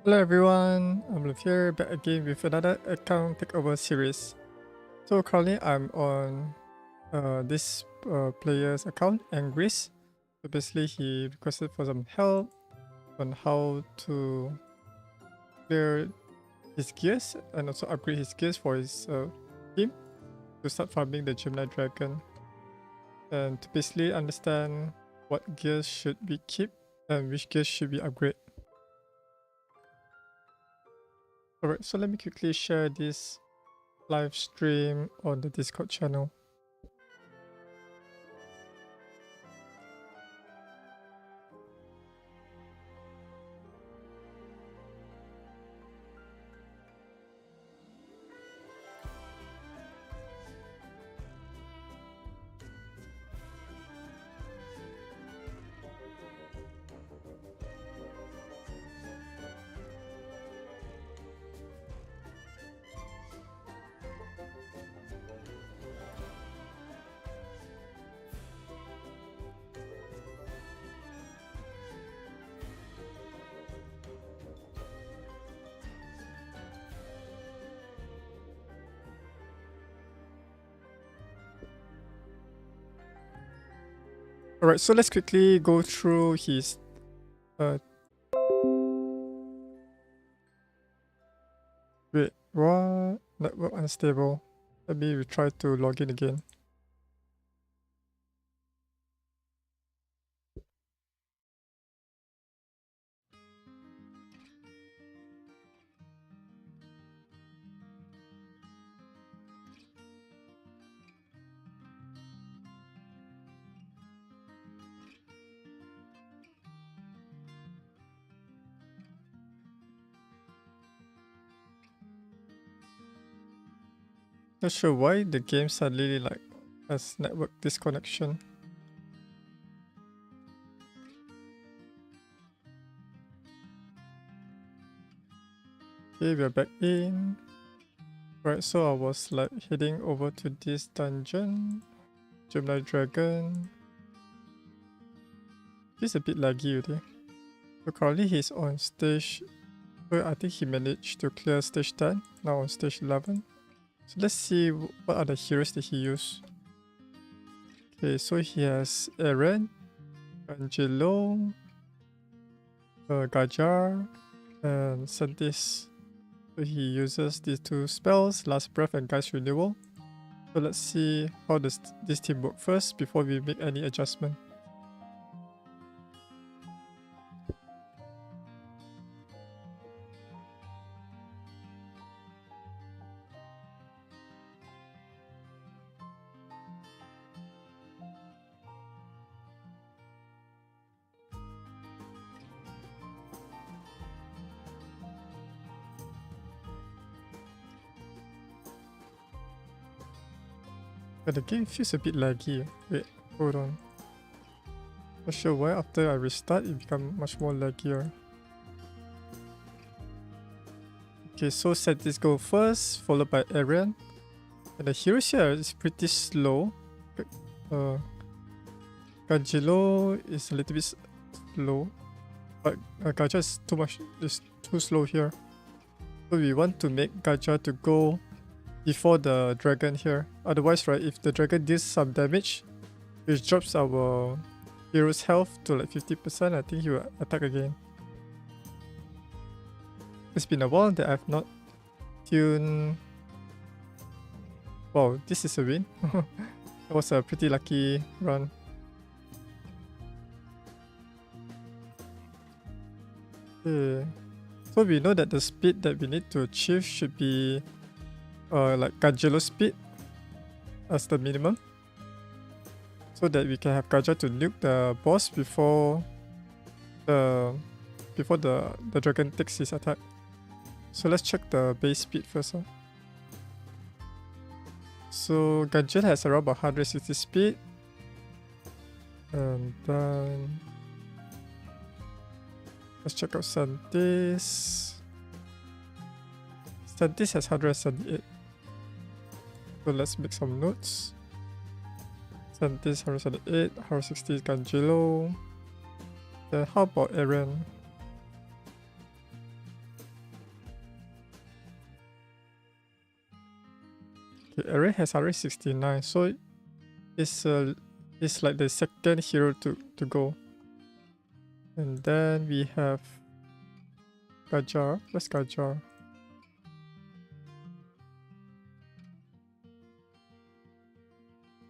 Hello everyone, I'm Luke here, back again with another account takeover series. So currently I'm on this player's account, Angris. So basically he requested for some help on how to clear his gears and also upgrade his gears for his team to start farming the Gemini Dragon and to basically understand what gears should we keep and which gears should we upgrade. Alright, so let me quickly share this live stream on the Discord channel. Alright, so let's quickly go through his uh wait, what? Network unstable. Let me try to log in again. Not sure why the game suddenly like has network disconnection. Okay, we're back in. Right, so I was like heading over to this dungeon. Gemini Dragon. He's a bit laggy already. So currently he's on stage. So I think he managed to clear stage 10. Now on stage 11. So let's see what are the heroes that he used. Okay, so he has Eren, Angelo, Gajar, and Santis. So he uses these two spells, Last Breath and Guy's Renewal. So let's see how does this team work first before we make any adjustment. But the game feels a bit laggy. Wait, hold on. Not sure why after I restart it becomes much more laggier. Okay, so Santis go first, followed by Eren. And the heroes here is pretty slow. Gangelo is a little bit slow. But Gacha is too slow here. So we want to make Gacha to go before the dragon here. Otherwise, right, if the dragon deals some damage, which drops our hero's health to like 50%, I think he will attack again. It's been a while that I've not tuned. Wow, this is a win. That was a pretty lucky run. Okay. So we know that the speed that we need to achieve should be like Gajelo speed as the minimum, so that we can have Gaja to nuke the boss before the dragon takes his attack. So let's check the base speed first. Huh? So Gajel has around 160 speed, and then let's check out Santis. Santis has 178. So let's make some notes. Santis 178, 160 is Gangelo. Then how about Eren? Eren has 169, so it's like the second hero to go. And then we have Gajar. Where's Gajar?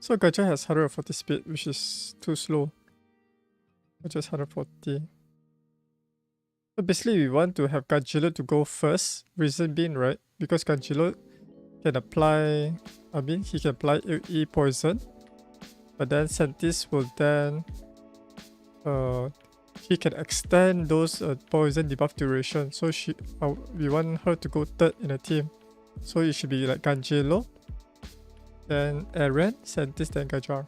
So Gajar has 140 speed, which is too slow. Just 140. So basically we want to have Ganjilo to go first. Reason being, right? Because Ganjilo can apply, he can apply E poison. But then Sentis will then, he can extend those poison debuff duration. So we want her to go third in the team. So it should be like Ganjilo, then Eren, Sentis, then Gajar.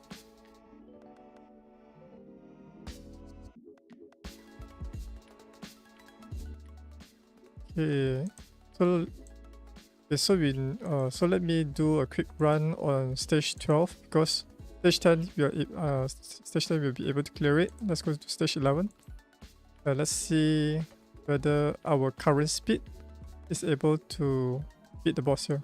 Okay, so let me do a quick run on stage 12 because stage 10 stage 10 will be able to clear it. Let's go to stage 11. Let's see whether our current speed is able to beat the boss here.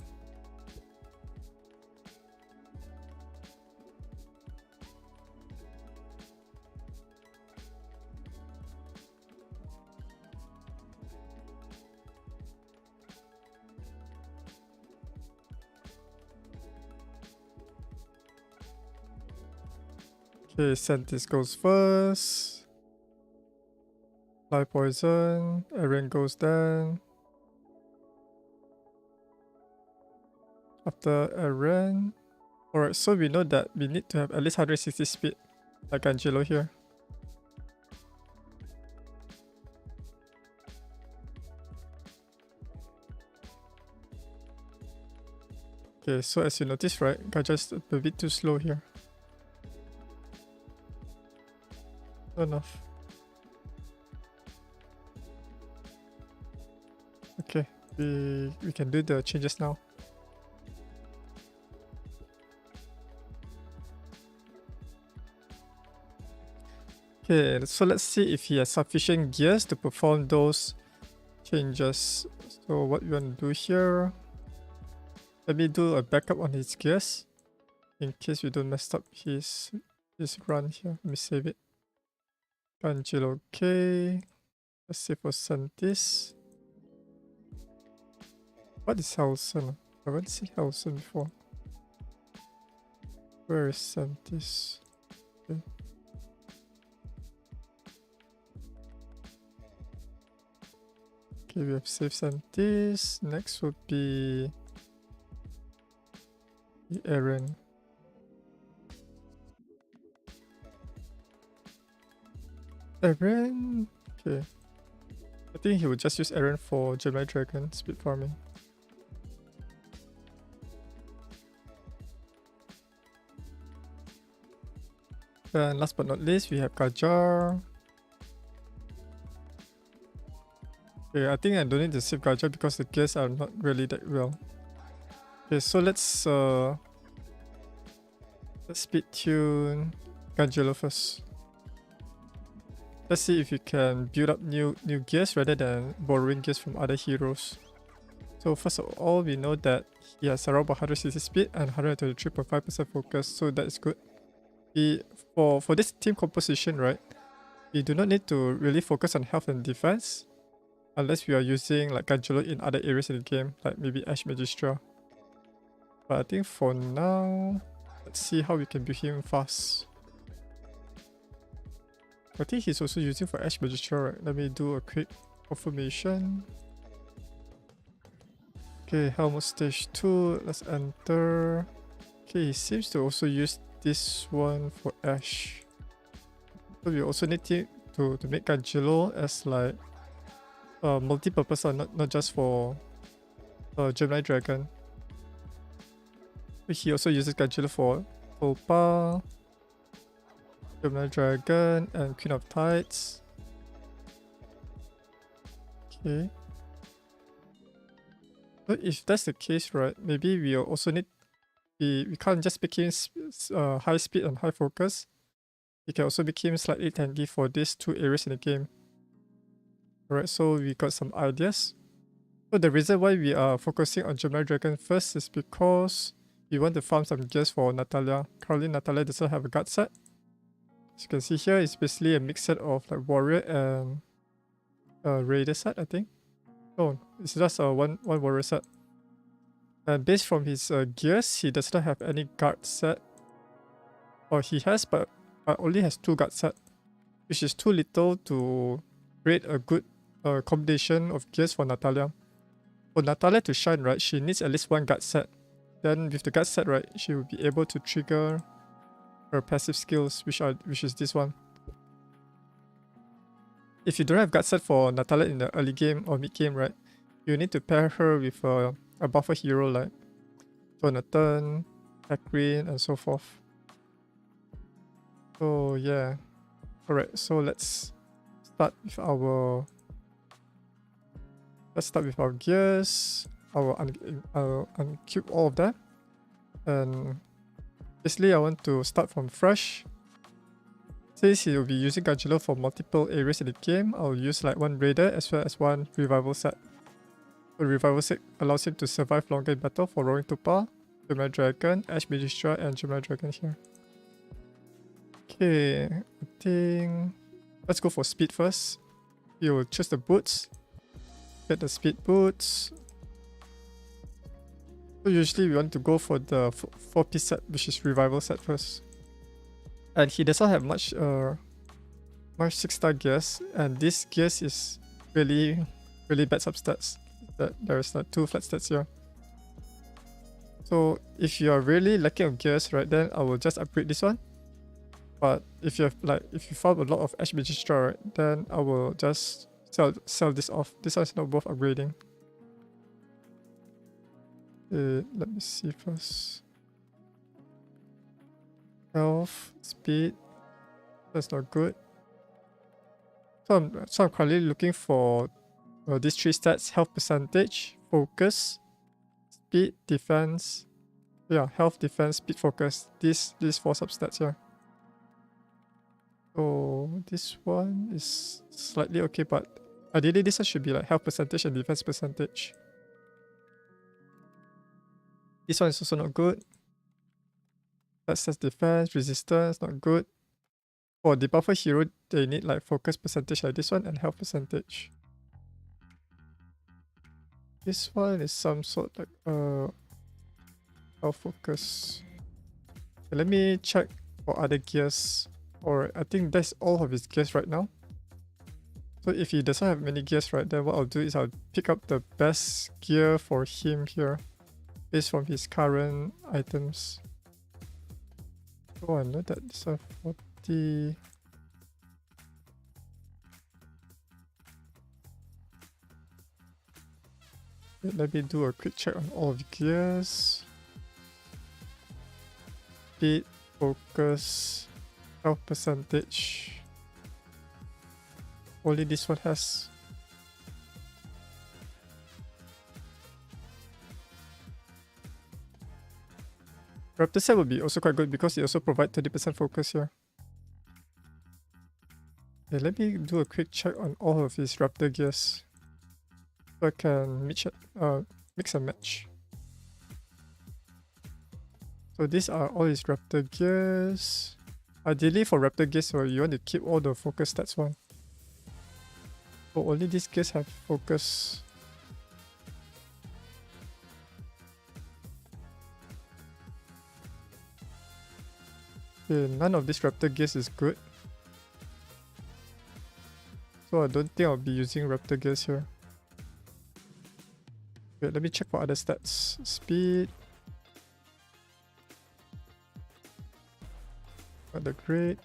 Okay, Sentis goes first. Life poison. Eren goes then. After Eren. Alright, so we know that we need to have at least 160 speed, like Angelo here. Okay, so as you notice, right, Gaja's a bit too slow here. Not enough. Okay, we can do the changes now. Okay, so let's see if he has sufficient gears to perform those changes. So what we want to do here, let me do a backup on his gears in case we don't mess up his run here. Let me save it. Angelo, okay. Let's see for Sentis. What is Helson? I haven't seen Helson before. Where is Sentis? Okay. Okay, we have saved Sentis. Next would be Eren. Eren? Okay. I think he would just use Eren for Gemini Dragon speed farming. And last but not least, we have Gajar. Okay, I think I don't need to save Gajar because the gears are not really that well. Okay, so let's speed tune Ganjelo first. Let's see if we can build up new gears rather than borrowing gears from other heroes. So first of all, we know that he has around 160 speed and 123.5% focus, so that is good. For this team composition, right, we do not need to really focus on health and defense unless we are using like Ganjelo in other areas in the game, like maybe Ash Magistra. But I think for now, let's see how we can build him fast. I think he's also using for Ash Magistra, right? Let me do a quick confirmation. Okay, Helmut stage 2, let's enter. Okay, he seems to also use this one for Ash. So we also need to make Ganjelo as like multi-purpose, not just for Gemini Dragon. He also uses Ganjelo for Tulpa, Gemini Dragon, and Queen of Tides. Okay. So if that's the case, right, maybe we also need we can't just make him high speed and high focus. We can also make him slightly tanky for these two areas in the game. Alright, so we got some ideas. So the reason why we are focusing on Gemini Dragon first is because we want to farm some gears for Natalia. Currently, Natalia doesn't have a guard set. As you can see here, it's basically a mixed set of like warrior and raider set, I think. Oh, it's just a one warrior set. And based from his gears, he does not have any guard set. Or he has, but only has 2 guard set, which is too little to create a good combination of gears for Natalia. For Natalia to shine, right, she needs at least 1 guard set. Then with the guard set, right, she will be able to trigger her passive skills, which is this one. If you don't have guard set for Natalia in the early game or mid game, right, you need to pair her with a buffer hero like Jonathan, Akrin, and so forth. So yeah, alright. So let's start with our gears. I'll uncube all of that, and basically I want to start from fresh. Since he will be using Angelo for multiple areas in the game, I'll use like 1 raider as well as 1 revival set. The revival set allows him to survive longer in battle for Roaring Tupa, Gemini Dragon, Ash Magistra, and Gemini Dragon here. Okay, I think let's go for speed first. You will choose the boots. Get the speed boots. So usually we want to go for the 4-piece set, which is revival set first. And he does not have much 6-star gears, and this gears is really bad substats. There's like 2 flat stats here. So if you are really lacking of gears, right, then I will just upgrade this one. But if you found a lot of Ash Magistra, right, then I will just sell this off. This one is not worth upgrading. Let me see first. Health, speed, that's not good. So I'm currently looking for these 3 stats: health percentage, focus, speed, defense. Yeah, health, defense, speed, focus. These 4 substats here. So this one is slightly okay, but ideally this one should be like health percentage and defense percentage. This one is also not good. That says defense, resistance, not good. For the buffer hero, they need like focus percentage like this one and health percentage. This one is some sort like health focus. Okay, let me check for other gears. Or I think that's all of his gears right now. So if he doesn't have many gears, right, then what I'll do is I'll pick up the best gear for him here based from his current items. Oh, I know that these are 40. Wait, let me do a quick check on all of the gears. Speed, focus, health percentage. Only this one has. Raptor set will be also quite good because it also provides 30% focus here. Okay, let me do a quick check on all of these Raptor gears, so I can mix and match. So these are all his Raptor gears. Ideally for Raptor gears, so you want to keep all the focus stats one. So only these gears have focus. Okay, none of these Raptor gears is good. So I don't think I'll be using Raptor gears here. Okay, let me check for other stats. Speed. Not that great.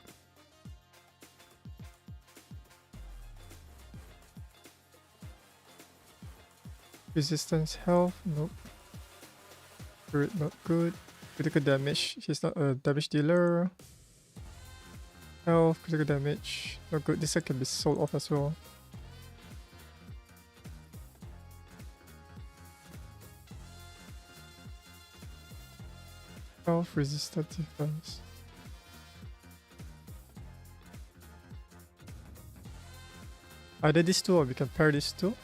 Resistance, health, nope. Spirit, not good. Critical damage, he's not a damage dealer. Health, critical damage, not good. This one can be sold off as well. Health, resistance, defense. Either these two or we can pair these two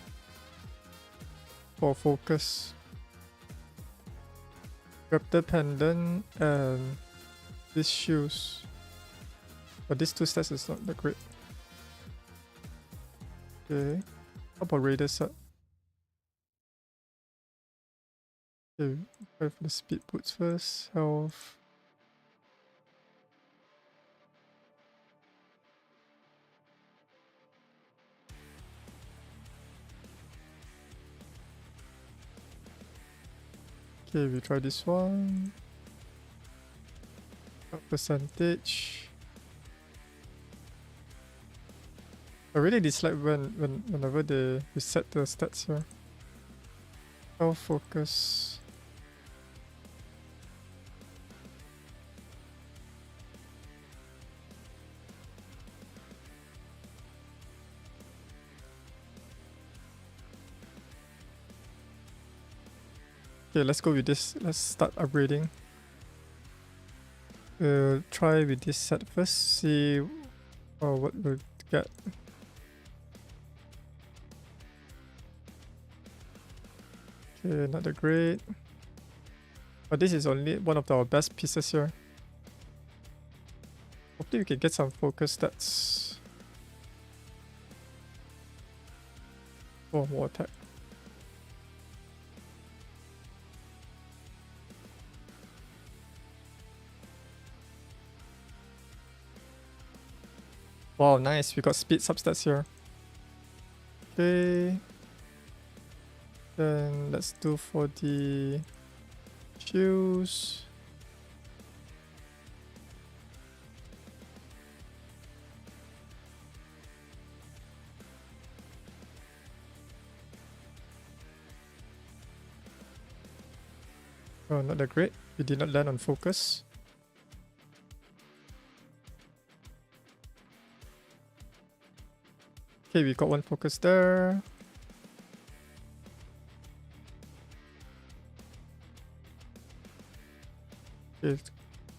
for focus. Raptor pendant and these shoes. But these two stats is not that great. Okay. How about Raider set? Okay, try for the speed boots first. Health. Okay, we try this one. What percentage? I really dislike whenever they reset the stats here. Health focus. Okay, let's go with this. Let's start upgrading. Try with this set first. See what we'll get. Okay, not that great. But this is only one of our best pieces here. Hopefully we can get some focus stats. Oh, more attack. Wow, nice. We got speed substats here. Okay. Then let's do for the shoes. Oh, not that great. We did not land on focus. Okay, we got one focus there. Okay,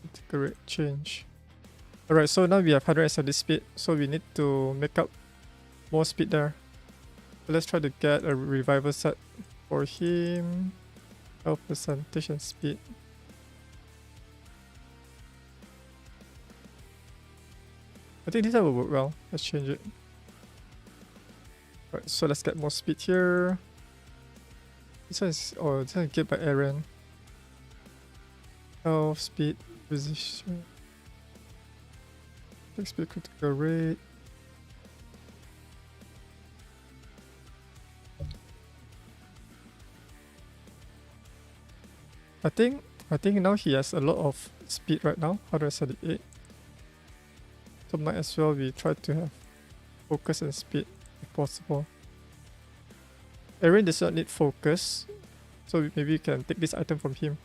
it's a great change. Alright, so now we have 170 speed, so we need to make up more speed there. So let's try to get a revival set for him. Health percentage and speed. I think this will work well. Let's change it. Alright, so let's get more speed here. This one is this one is get by Aaron. Health, speed, position. Speed, critical rate. I think now he has a lot of speed right now. 178. So might as well we try to have focus and speed if possible. Aaron does not need focus, so maybe we can take this item from him.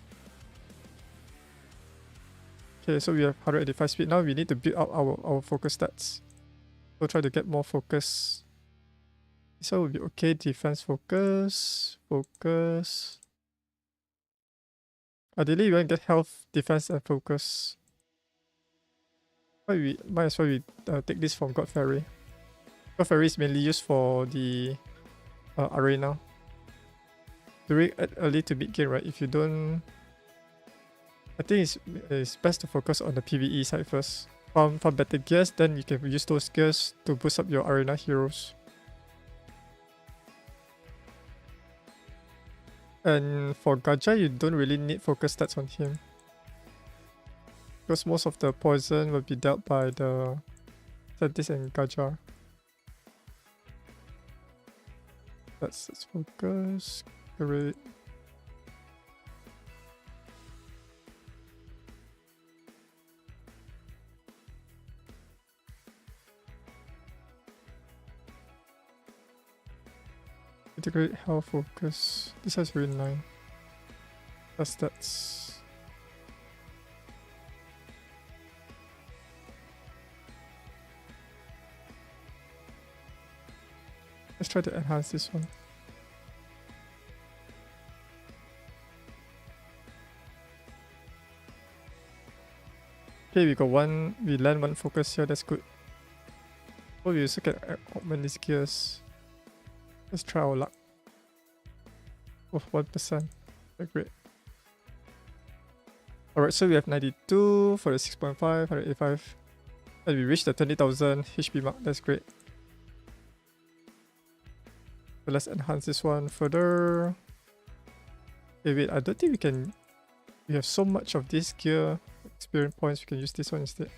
Okay, so we have 185 speed. Now we need to build up our focus stats. So try to get more focus. This one will be okay. Defense focus. Focus. Ideally, you want to get health, defense, and focus. We might as well take this from God Fairy. God Fairy is mainly used for the arena. During early to mid game, right? If you don't, I think it's best to focus on the PvE side first. Farm better gears, then you can use those gears to boost up your arena heroes. And for Gaja, you don't really need focus stats on him, because most of the poison will be dealt by the Sentis and Gaja. Let's focus. Great. Integrate health focus. This has really 9. Plus stats. Let's try to enhance this one. Okay, we got one. We land one focus here. That's good. Oh, we also can augment these gears. Let's try our luck. Oh, 1%. Very great. Alright, so we have 92 for the 6.5, 185. And we reached the 20,000 HP mark. That's great. So let's enhance this one further. Okay, wait, I don't think we can... We have so much of this gear experience points, we can use this one instead.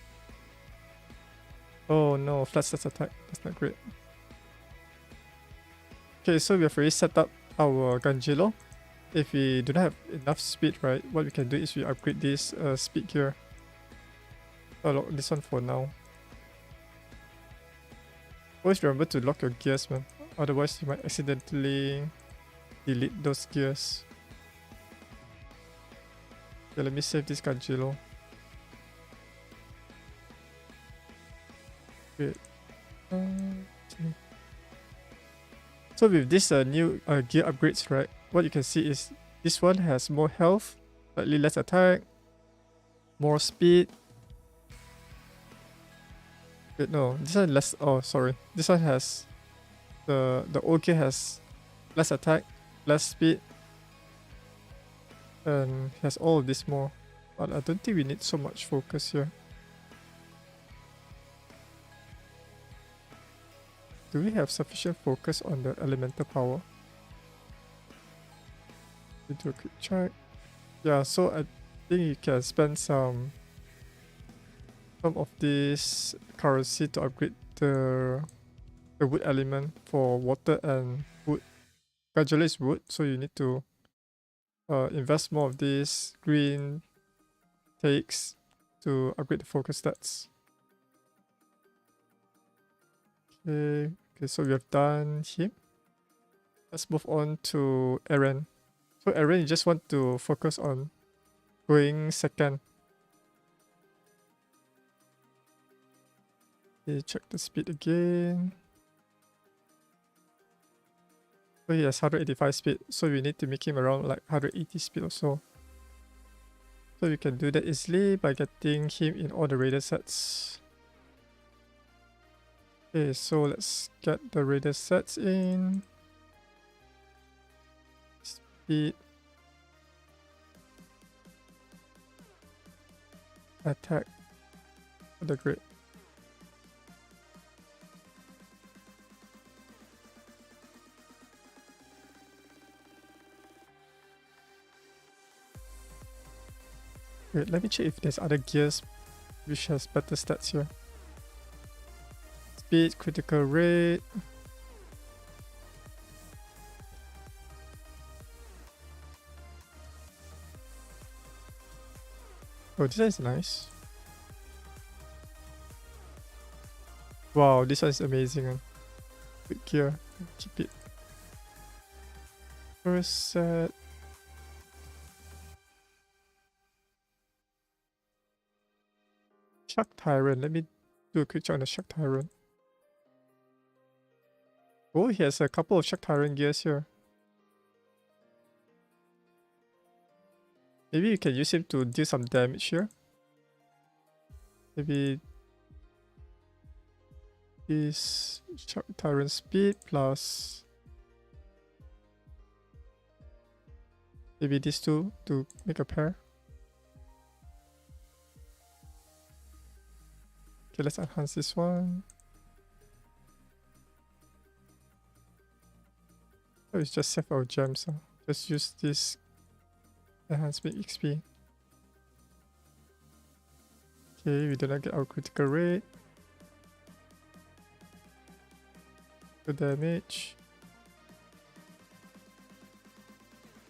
Oh no, flat stats attack. That's not great. Okay, so we have already set up our Ganjilo. If we do not have enough speed, right, what we can do is we upgrade this speed gear. I'll lock this one for now. Always remember to lock your gears, man. Otherwise, you might accidentally delete those gears. Okay, let me save this Ganjilo. Wait. Okay. So with this new gear upgrades, right, what you can see is this one has more health, slightly less attack, more speed. Wait, no, this one less. Oh, sorry. This one has the old gear has less attack, less speed, and has all of this more. But I don't think we need so much focus here. Do we have sufficient focus on the elemental power? We do a quick check. Yeah, so I think you can spend some of this currency to upgrade the wood element for water and wood. Gradually is wood, so you need to invest more of these green takes to upgrade the focus stats. Okay, so we have done him. Let's move on to Eren. So Eren, you just want to focus on going second. Okay, check the speed again. So he has 185 speed, so we need to make him around like 180 speed or so. So we can do that easily by getting him in all the raider sets. Okay, so let's get the raider sets in. Speed. Attack. For the grid. Wait, let me check if there's other gears which has better stats here. Speed, critical rate. Oh, this one is nice. Wow, this one is amazing. Good gear. Keep it. First set. Shark Tyrant. Let me do a quick check on the Shark Tyrant. Oh, he has a couple of Shark Tyrant gears here. Maybe you can use him to do some damage here. Maybe this Shark Tyrant speed plus maybe these two to make a pair. Okay, let's enhance this one. Oh, it's just save our gems. Just use this enhancement XP. Okay, we do not get our critical rate. The damage.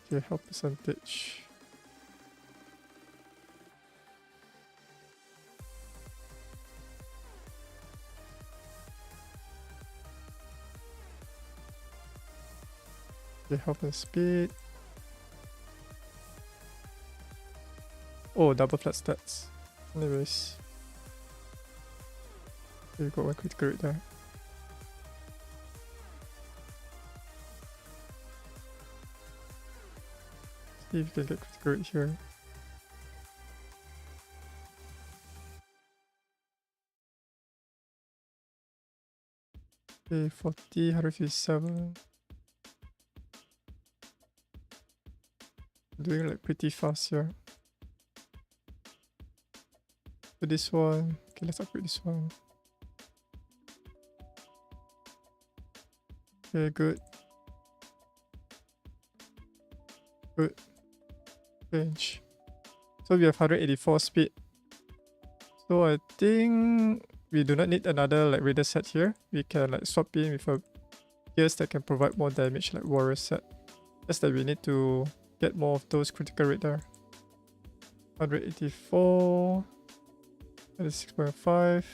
Okay, health percentage. Okay, health and speed. Oh, double flat stats. Anyways. Okay, we got one critical rate there. See if we can get critical rate here. Okay, 40, 157. Doing like pretty fast here. For this one. Okay, let's upgrade this one. Okay, good. Good. Change. So we have 184 speed. So I think we do not need another like raider set here. We can like swap in with a gears that can provide more damage like warrior set. Just that we need to get more of those critical rate there. 184. That is 6.5.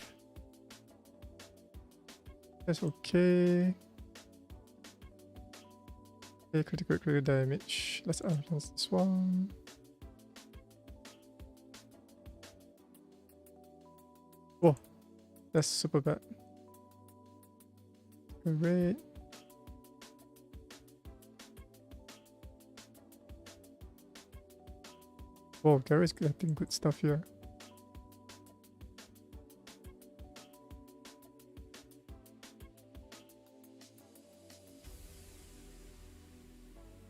That's okay. Okay, critical damage. Let's advance this one. Whoa, that's super bad. Great. Whoa, Gary's getting good stuff here.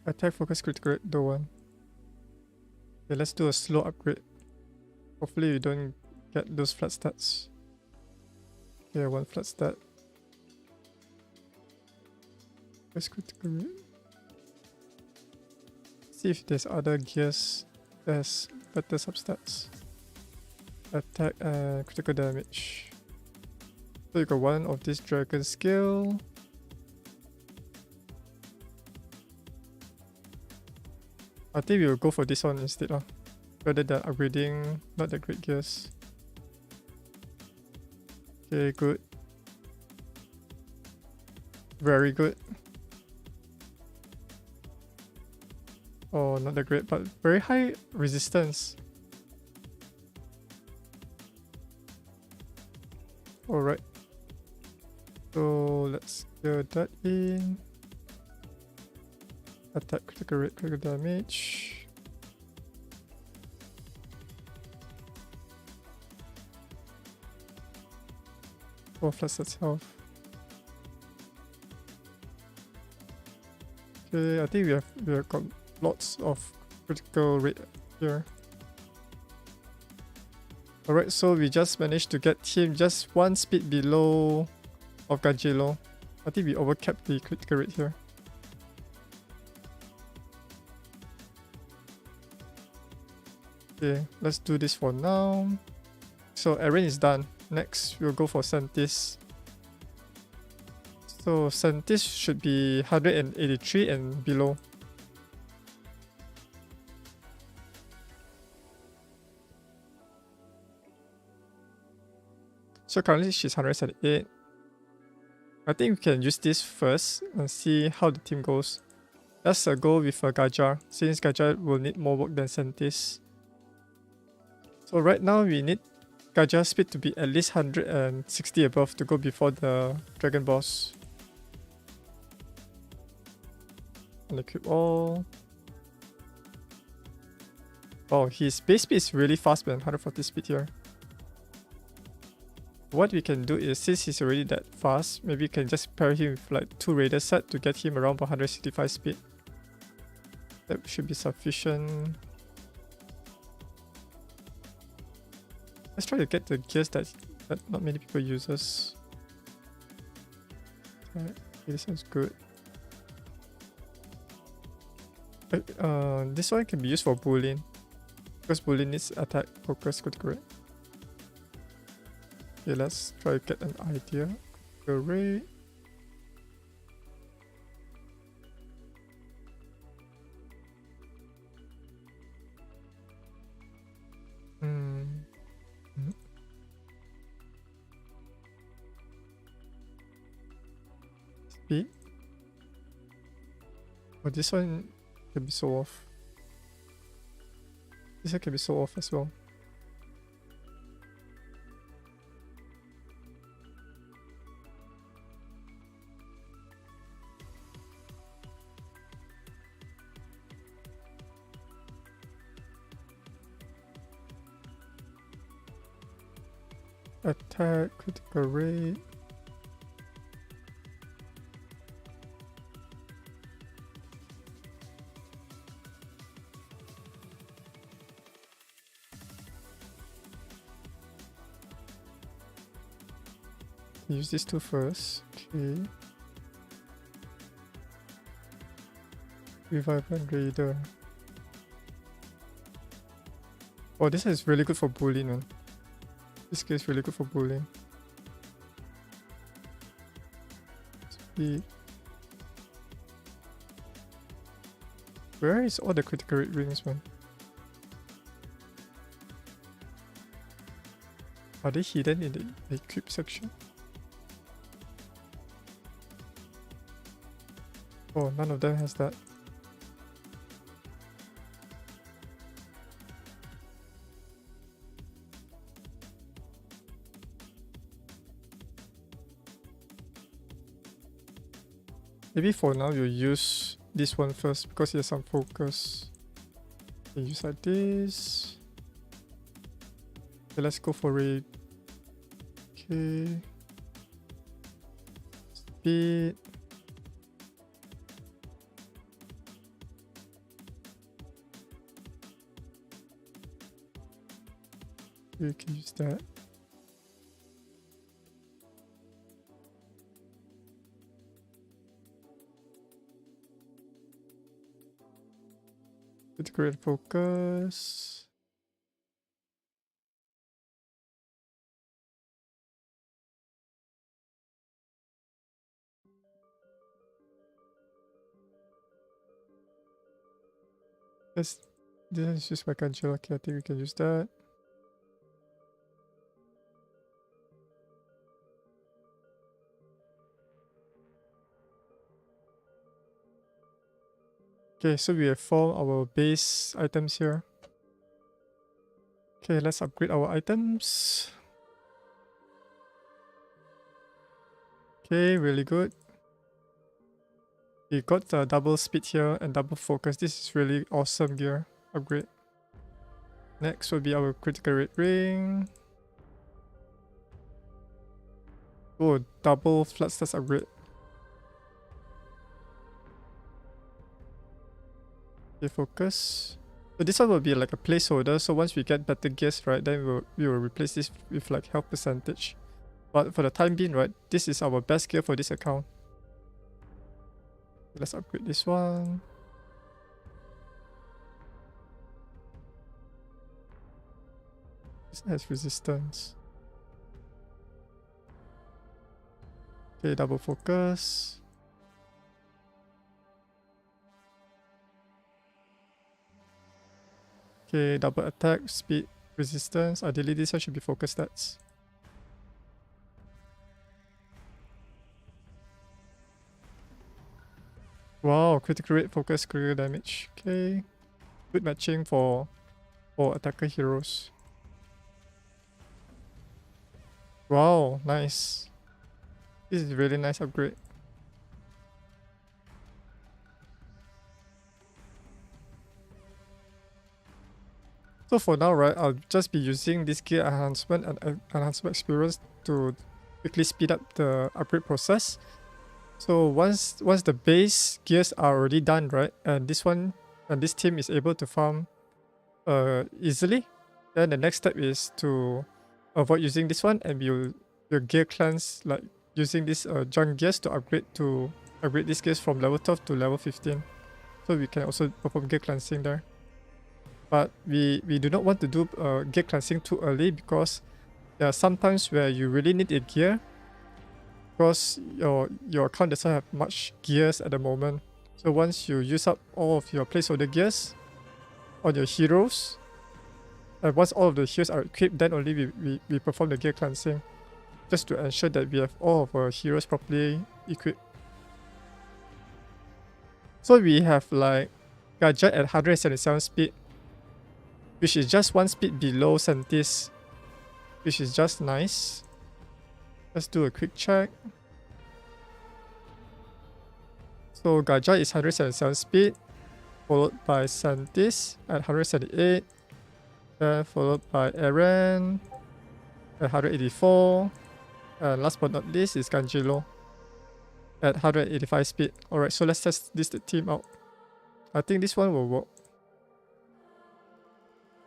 Attack focus critical rate, the one. Okay, let's do a slow upgrade. Hopefully we don't get those flat stats. Okay, one flat stat. Focus critical rate. See if there's other gears that's better substats. Attack and critical damage. So you got one of this dragon skill. I think we will go for this one instead rather than upgrading not the great gears. Okay, good. Very good. Oh, not that great, but very high resistance. Alright. So let's get that in. Attack critical rate, critical damage. Oh, plus that's health. Okay, I think we have got lots of critical rate here. Alright, so we just managed to get him just one speed below of Gajilo. I think we overcapped the critical rate here. Okay, let's do this for now. So Aaron is done. Next, we'll go for Sentis. So Sentis should be 183 and below. So currently she's 178. I think we can use this first and see how the team goes. Let's go with Gajar, since Gajar will need more work than Sentis. So right now we need Gajar's speed to be at least 160 above to go before the dragon boss. And equip all. Oh, his base speed is really fast, man. 140 speed here. What we can do is, since he's already that fast, maybe we can just pair him with like 2 raider set to get him around 165 speed. That should be sufficient. Let's try to get the gears that not many people uses. Okay, this sounds good. This one can be used for bullying, because bullying needs attack, focus, critical rate. Okay, let's try to get an idea. Critical rate. Speed. Oh, this one can be so off. This one can be so off as well. Attack, critical rate. use these two first. Okay. Revival and Raider. Oh, this is really good for bullying, man. This skill is really good for bullying. Speed. Where is all the critical rate rings, man? Are they hidden in the equip section? Oh, none of them has that. Maybe for now you use this one first because it has some focus. Okay, use like this. Okay, let's go for it. Okay. Speed. You can use that. Critical focus. This is just my control. Okay, I think we can use that. Okay, so we have formed our base items here. Okay, let's upgrade our items. Okay, really good. We got the double speed here and double focus. This is really awesome gear upgrade. Next will be our critical rate ring. Oh, double flood stats upgrade. Okay, focus. So this one will be like a placeholder. So once we get better gears, right, then we will replace this with like health percentage. But for the time being, right, this is our best gear for this account. Let's upgrade this one. This has resistance. Okay, double focus. Okay, double attack, speed, resistance. Ideally, this one should be focus stats. Wow, critical rate, focus, critical damage. Okay, good matching for attacker heroes. Wow, nice. This is really nice upgrade. So for now, right, I'll just be using this gear enhancement and enhancement experience to quickly speed up the upgrade process. So once the base gears are already done, right, and this team is able to farm easily, then the next step is to avoid using this one and your gear cleanse, like using this junk gears to upgrade these gears from level 12 to level 15. So we can also perform gear cleansing there. But we do not want to do gear cleansing too early because there are sometimes where you really need a gear because your account doesn't have much gears at the moment. So once you use up all of your placeholder gears on your heroes, and once all of the heroes are equipped, then only we perform the gear cleansing, just to ensure that we have all of our heroes properly equipped. So we have like Gajah at 177 speed, which is just one speed below Sentis, which is just nice. Let's do a quick check. So Gajah is 177 speed, followed by Sentis at 178, then followed by Eren at 184, and last but not least is Ganjilo at 185 speed. Alright, so let's test this team out. I think this one will work.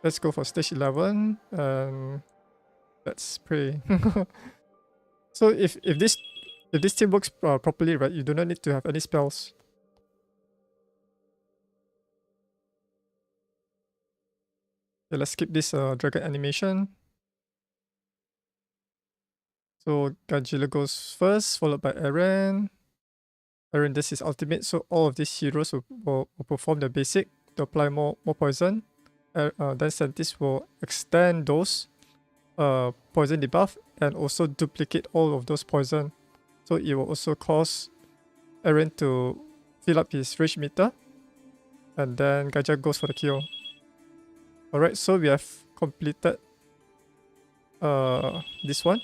Let's go for stage 11 and let's pray. So if this team works properly, right, you do not need to have any spells. Okay, let's skip this dragon animation. So Godzilla goes first, followed by Eren. Eren does his ultimate, so all of these heroes will perform their basic to apply more poison. Then Sentis will extend those poison debuff and also duplicate all of those poison. So it will also cause Eren to fill up his rage meter. And then Gaja goes for the kill. Alright, so we have completed this one,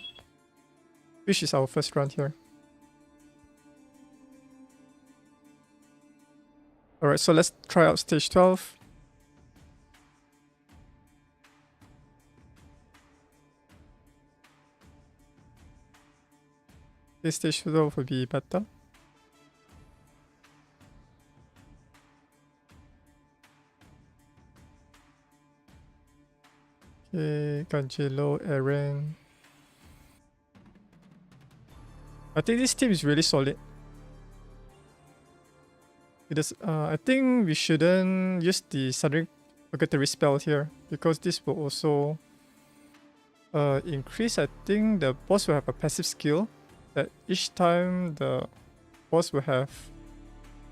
which is our first round here. Alright, so let's try out stage 12. This stage 12 will be better. Okay, Ganjelo, Eren. I think this team is really solid. It is, I think we shouldn't use the Sundering Purgatory spell here because this will also increase. I think the boss will have a passive skill that each time the boss will have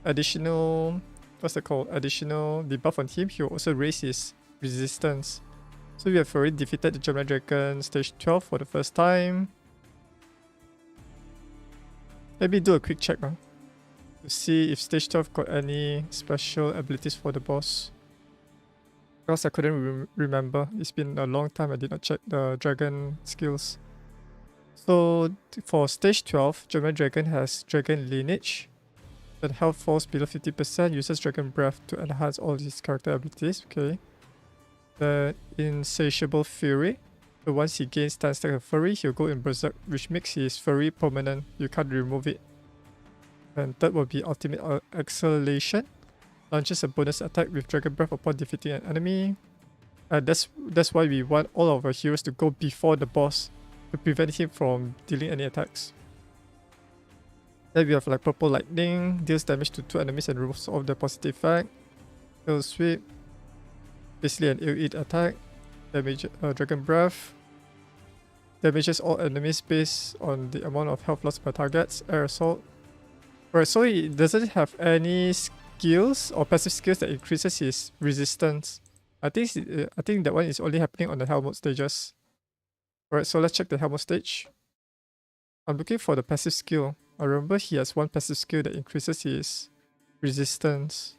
additional, what's it called? Additional debuff on him, he will also raise his resistance. So we have already defeated the Gemini Dragon stage 12 for the first time. Maybe do a quick check to see if stage 12 got any special abilities for the boss. Because I couldn't remember. It's been a long time I did not check the dragon skills. So for stage 12, Gemini Dragon has Dragon Lineage. When health falls below 50%, uses Dragon Breath to enhance all his character abilities. Okay. The Insatiable Fury. So once he gains 10 stacks of Fury, he'll go in Berserk, which makes his Fury permanent. You can't remove it. And third will be Ultimate Acceleration. Launches a bonus attack with Dragon Breath upon defeating an enemy. And that's why we want all of our heroes to go before the boss to prevent him from dealing any attacks. Then we have like Purple Lightning, deals damage to 2 enemies and removes all the positive effect. Ill Sweep, basically an ill eat attack. Damage Dragon Breath. Damages all enemies based on the amount of health lost by targets. Air Assault. Right, so he doesn't have any skills or passive skills that increases his resistance. I think that one is only happening on the Hell mode stages. Alright, so let's check the Hell mode stage. I'm looking for the passive skill. I remember he has one passive skill that increases his resistance.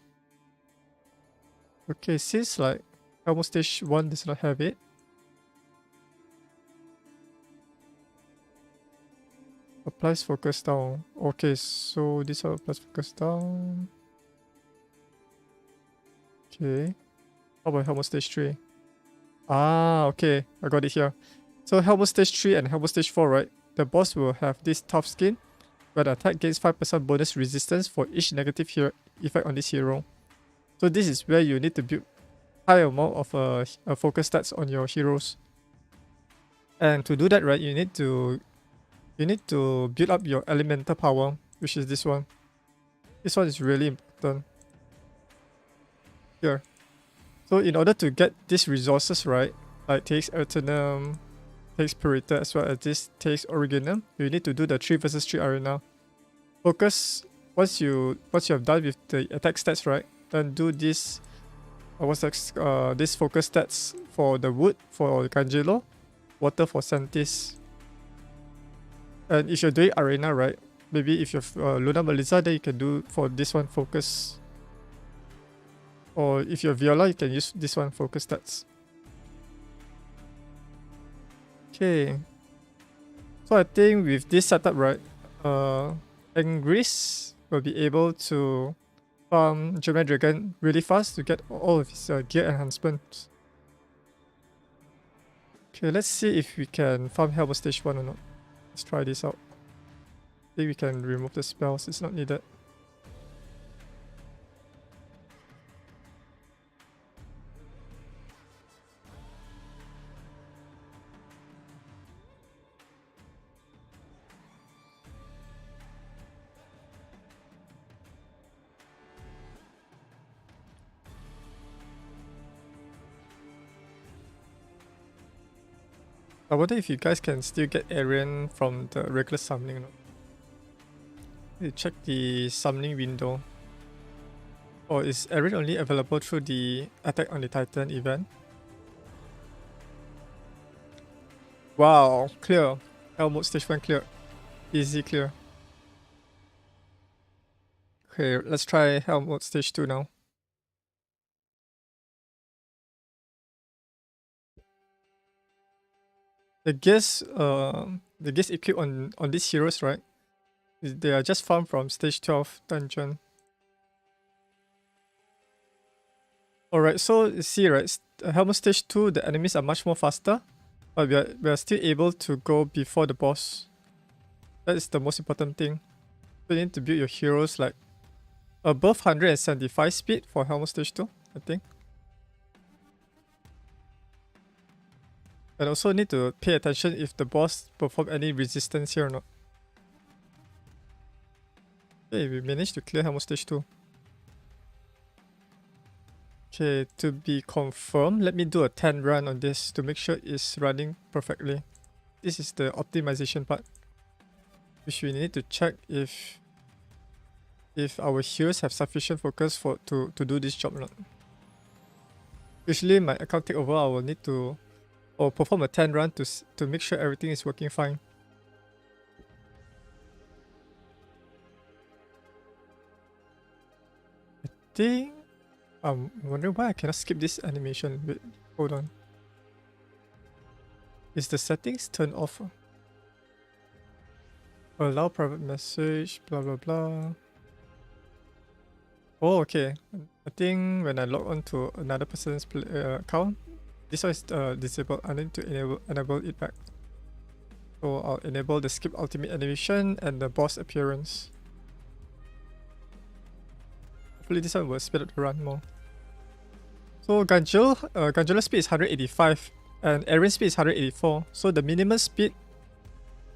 Okay, since like Hell mode stage 1 does not have it. Applies focus down. Okay, so this one applies focus down. Okay. How about Helmut Stage 3? Ah, okay. I got it here. So Helmut Stage 3 and Helmut Stage 4, right? The boss will have this tough skin, where the attack gains 5% bonus resistance for each negative effect on this hero. So this is where you need to build high amount of focus stats on your heroes. And to do that, right, you need to build up your elemental power, which is this one. This one is really important. Here. So in order to get these resources, right, like takes Ertenum, takes Purita, as well as this takes Originum, you need to do the 3 versus 3 arena. Focus, once you have done with the attack stats, right, then do this this focus stats for the wood for Kanjelo, water for Santis. And if you're doing arena, right, maybe if you have Luna Melissa, then you can do for this one focus. Or if you're Viola, you can use this one focus stats. Okay. So I think with this setup, right, Angris will be able to farm Gemini Dragon really fast to get all of his gear enhancements. Okay, let's see if we can farm Hellboy stage 1 or not. Let's try this out. I think we can remove the spells, it's not needed. I wonder if you guys can still get Arian from the regular summoning. You check the summoning window. Or is Arian only available through the Attack on the Titan event? Wow, clear. Hell mode stage 1 clear. Easy clear. Okay, let's try Hell mode stage 2 now. The gears equipped on these heroes, right? They are just farmed from stage 12 dungeon. Alright, so you see, right? Helmet stage 2, the enemies are much more faster, but we are still able to go before the boss. That is the most important thing. So you need to build your heroes like above 175 speed for Helmet stage 2, I think. And also need to pay attention if the boss perform any resistance here or not. Okay, we managed to clear Helmet stage 2. Okay, to be confirmed, let me do a 10 run on this to make sure it's running perfectly. This is the optimization part, which we need to check if our heroes have sufficient focus to do this job or not. Usually my account takeover, I will need to perform a 10 run to make sure everything is working fine. I think I'm wondering why I cannot skip this animation. Wait, hold on. Is the settings turned off? Allow private message, blah blah blah. Oh, okay. I think when I log on to another person's account, this one is disabled. I need to enable it back. So I'll enable the skip ultimate animation and the boss appearance. Hopefully this one will speed up the run more. So Ganjula speed is 185 and Arian speed is 184. So the minimum speed,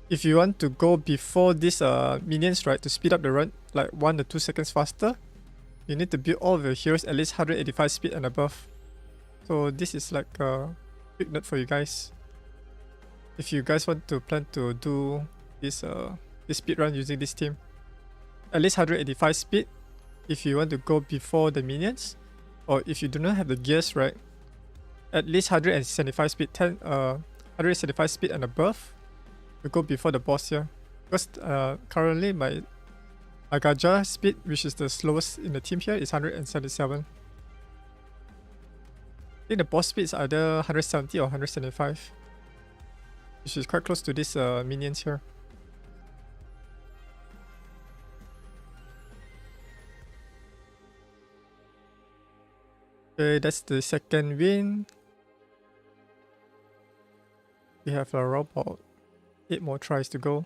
if you want to go before these minions, right, to speed up the run like 1 to 2 seconds faster, you need to build all of your heroes at least 185 speed and above. So this is like a quick note for you guys. If you guys want to plan to do this speed run using this team, at least 185 speed if you want to go before the minions, or if you do not have the gears, right, at least 175 speed, 175 speed and above to go before the boss here. Because currently my Gaja speed, which is the slowest in the team here, is 177. I think the boss speed is either 170 or 175, which is quite close to these minions here. Okay, that's the second win. We have around about 8 more tries to go.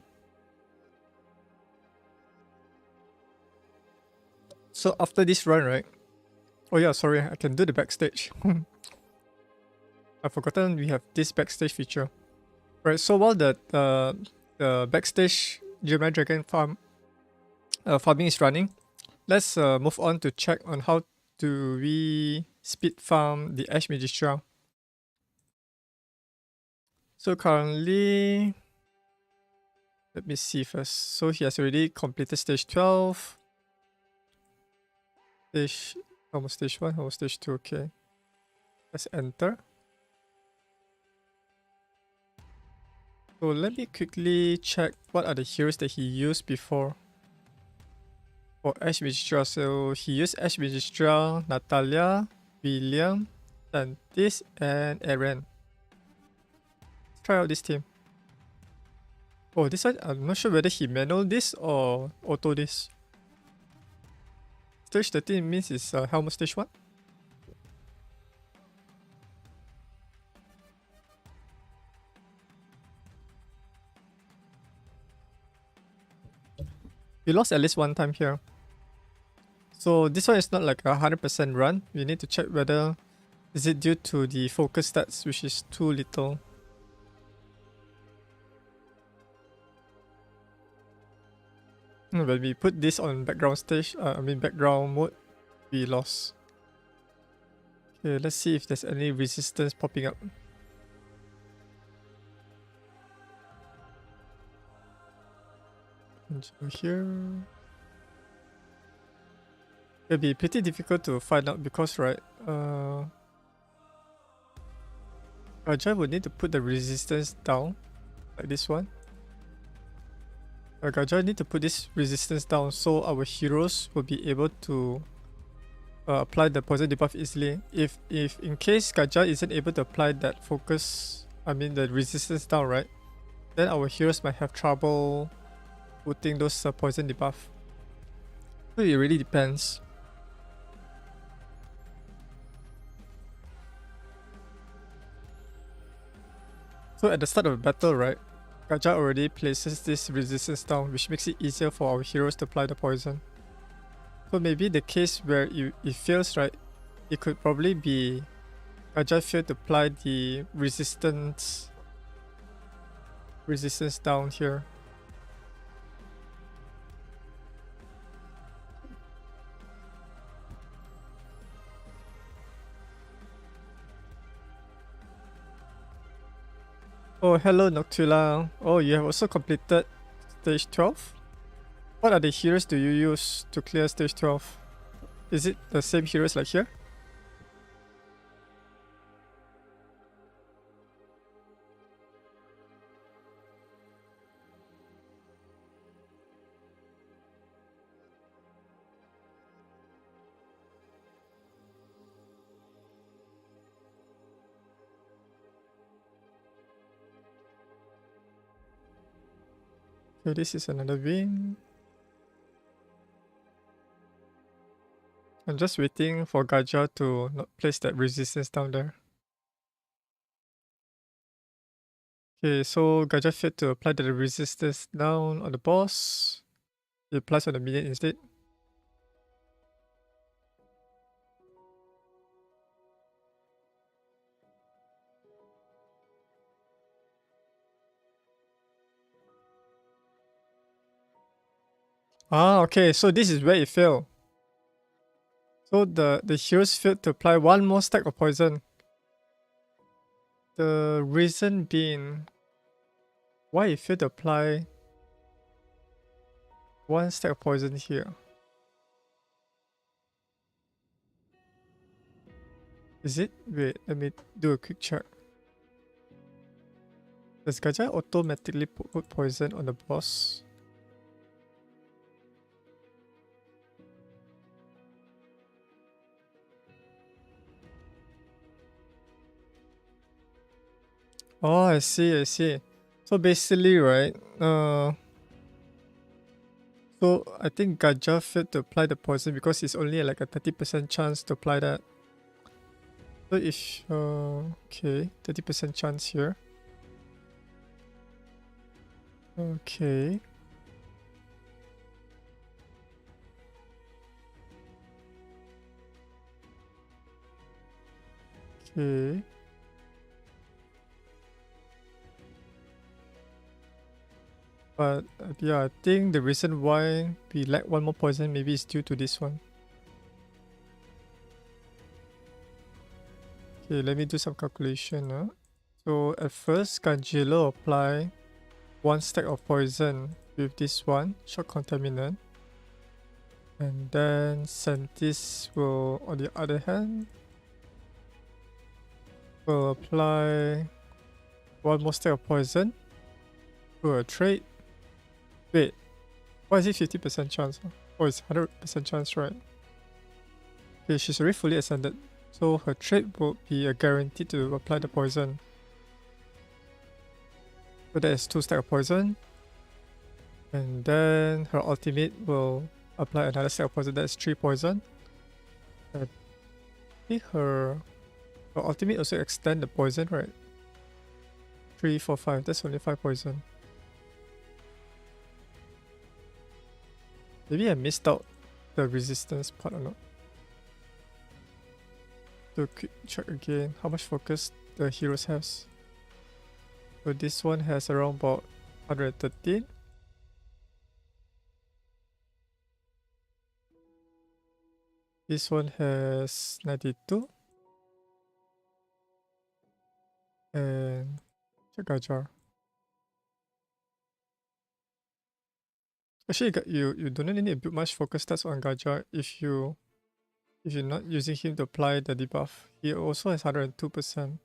So after this run, right? Oh yeah, sorry, I can do the backstage. I've forgotten we have this backstage feature. Right, so while the backstage Gemini Dragon farming is running, let's move on to check on how do we speed farm the Ash Magistra. So currently, let me see first. So he has already completed stage 12. Almost stage 1, almost stage 2, okay. Let's enter. So let me quickly check what are the heroes that he used before. For Ash Magistra, so he used Ash Magistra, Natalia, William, Santis, and Eren. Let's try out this team. Oh, this one, I'm not sure whether he manual this or auto this. Stage 13 means it's Helmet stage 1. We lost at least one time here. So this one is not like a 100% run. We need to check whether is it due to the focus stats, which is too little. When we put this on background background mode, we lost. Okay, let's see if there's any resistance popping up. Angelo here. It'll be pretty difficult to find out because, right, Raja would need to put the resistance down, like this one. Gaja need to put this resistance down so our heroes will be able to apply the poison debuff easily. If in case Gaja isn't able to apply that focus, I mean the resistance down, right, then our heroes might have trouble putting those poison debuff. So it really depends. So at the start of the battle, right, Gaja already places this resistance down, which makes it easier for our heroes to apply the poison. So maybe the case where it fails, right, it could probably be Gaja failed to apply the resistance down here. Oh, hello Noctula. Oh, you have also completed stage 12? What are the heroes do you use to clear stage 12? Is it the same heroes like here? Okay, this is another win. I'm just waiting for Gaja to not place that resistance down there. Okay, so Gaja failed to apply the resistance down on the boss. It applies on the minion instead. Ah, okay, so this is where it failed. So the heroes failed to apply one more stack of poison. The reason being why it failed to apply one stack of poison here. Is it? Wait, let me do a quick check. Does Gaja automatically put poison on the boss? Oh, I see, I see. So basically, right, so I think Gaja failed to apply the poison because it's only like a 30% chance to apply that. So if, okay, 30% chance here. Okay. Okay. But yeah, I think the reason why we lack one more poison maybe is due to this one. Okay, let me do some calculation. So at first, Ganjilo apply one stack of poison with this one, shock contaminant. And then Sentis will, on the other hand, will apply one more stack of poison to a trait. Wait, why is it 50% chance? Oh, it's 100% chance, right? Okay, she's already fully ascended. So her trait will be a guarantee to apply the poison. So that is 2 stack of poison. And then her ultimate will apply another stack of poison. That's 3 poison. I think her ultimate also extend the poison, right? 3, 4, 5. That's only 5 poison. Maybe I missed out the resistance part or not. Do a quick check again. How much focus the heroes has. So this one has around about 113. This one has 92. And check Gajar. Actually, you don't really need to build much focus stats on Gaja if you're not using him to apply the debuff. He also has 102%.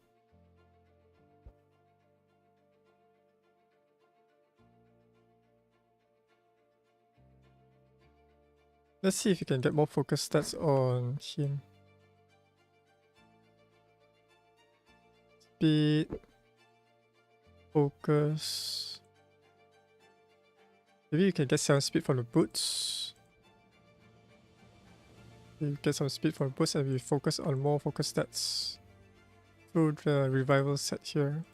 Let's see if you can get more focus stats on him. Speed, focus. Maybe you can get some speed from the boots. You get some speed from the boots and we focus on more focus stats through the revival set here.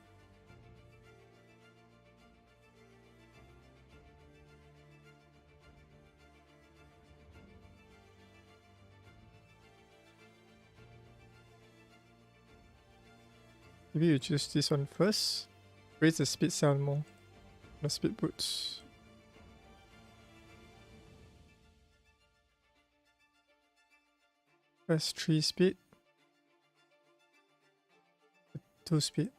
Maybe you choose this one first. Raise the speed sound more. The speed boots. Press 3 speed. 2 speed.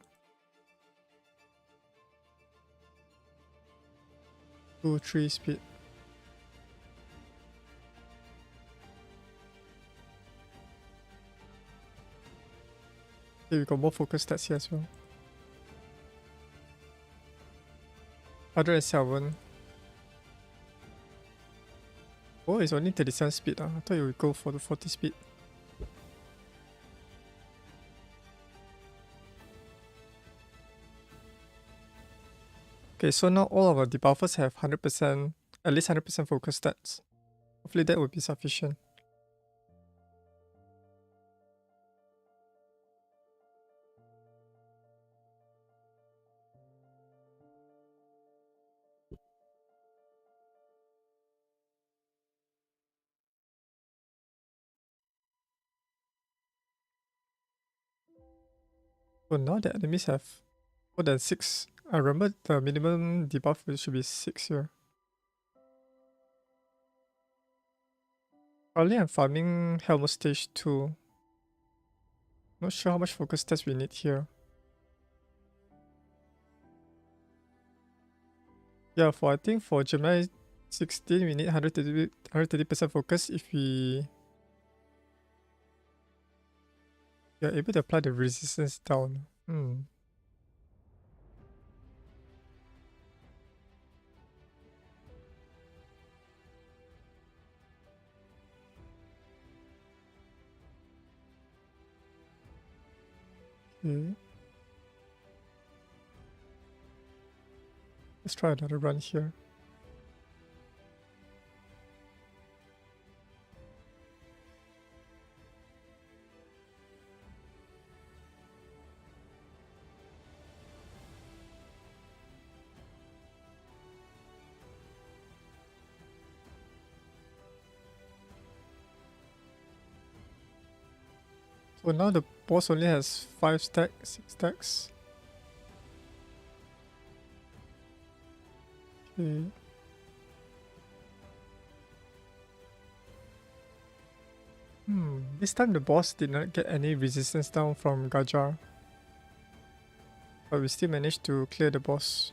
2, 3 speed. Okay, we got more focus stats here as well. 107. Oh, it's only 37 speed. I thought you would go for the 40 speed. Okay, so now all of our debuffers have 100%, at least 100% focus stats. Hopefully that would be sufficient. So now the enemies have more than 6. I remember the minimum debuff should be 6 here. Currently I'm farming Helmet Stage 2. Not sure how much focus stats we need here. Yeah, I think for Gemini 16 we need 130% focus if we are able to apply the resistance down. Okay. Let's try another run here. So now the boss only has 5 stacks, 6 stacks. Okay. This time the boss did not get any resistance down from Gajar. But we still managed to clear the boss.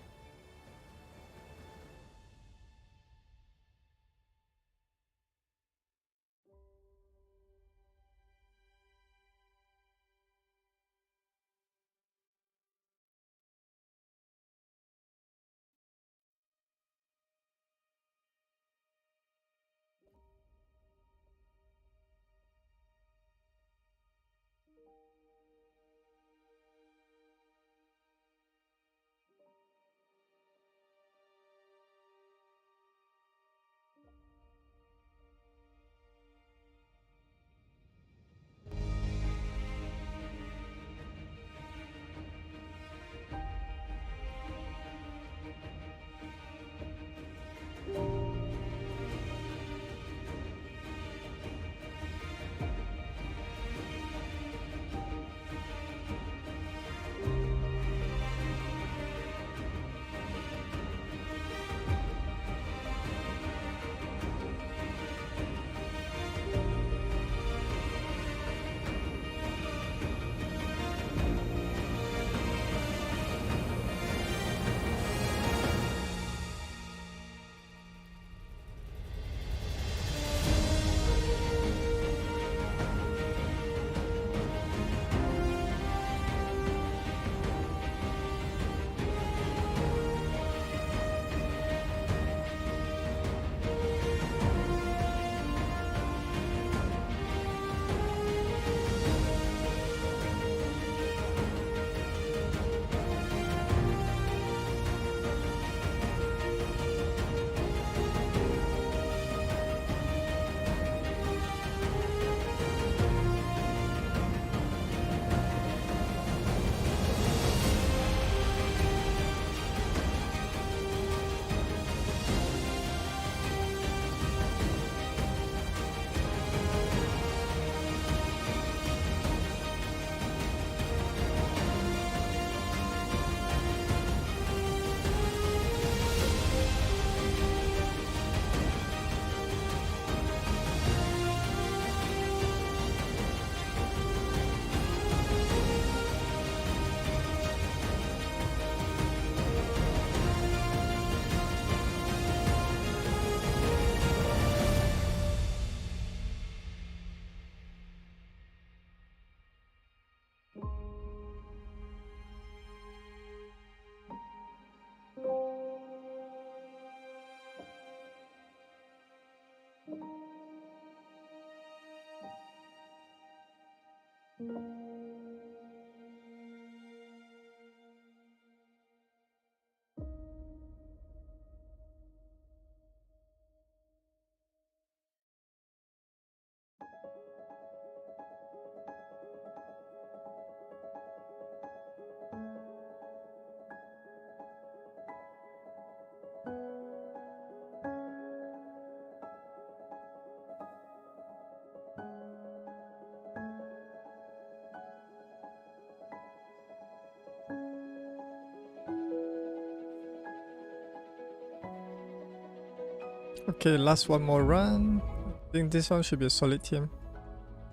Okay, last one more run. I think this one should be a solid team.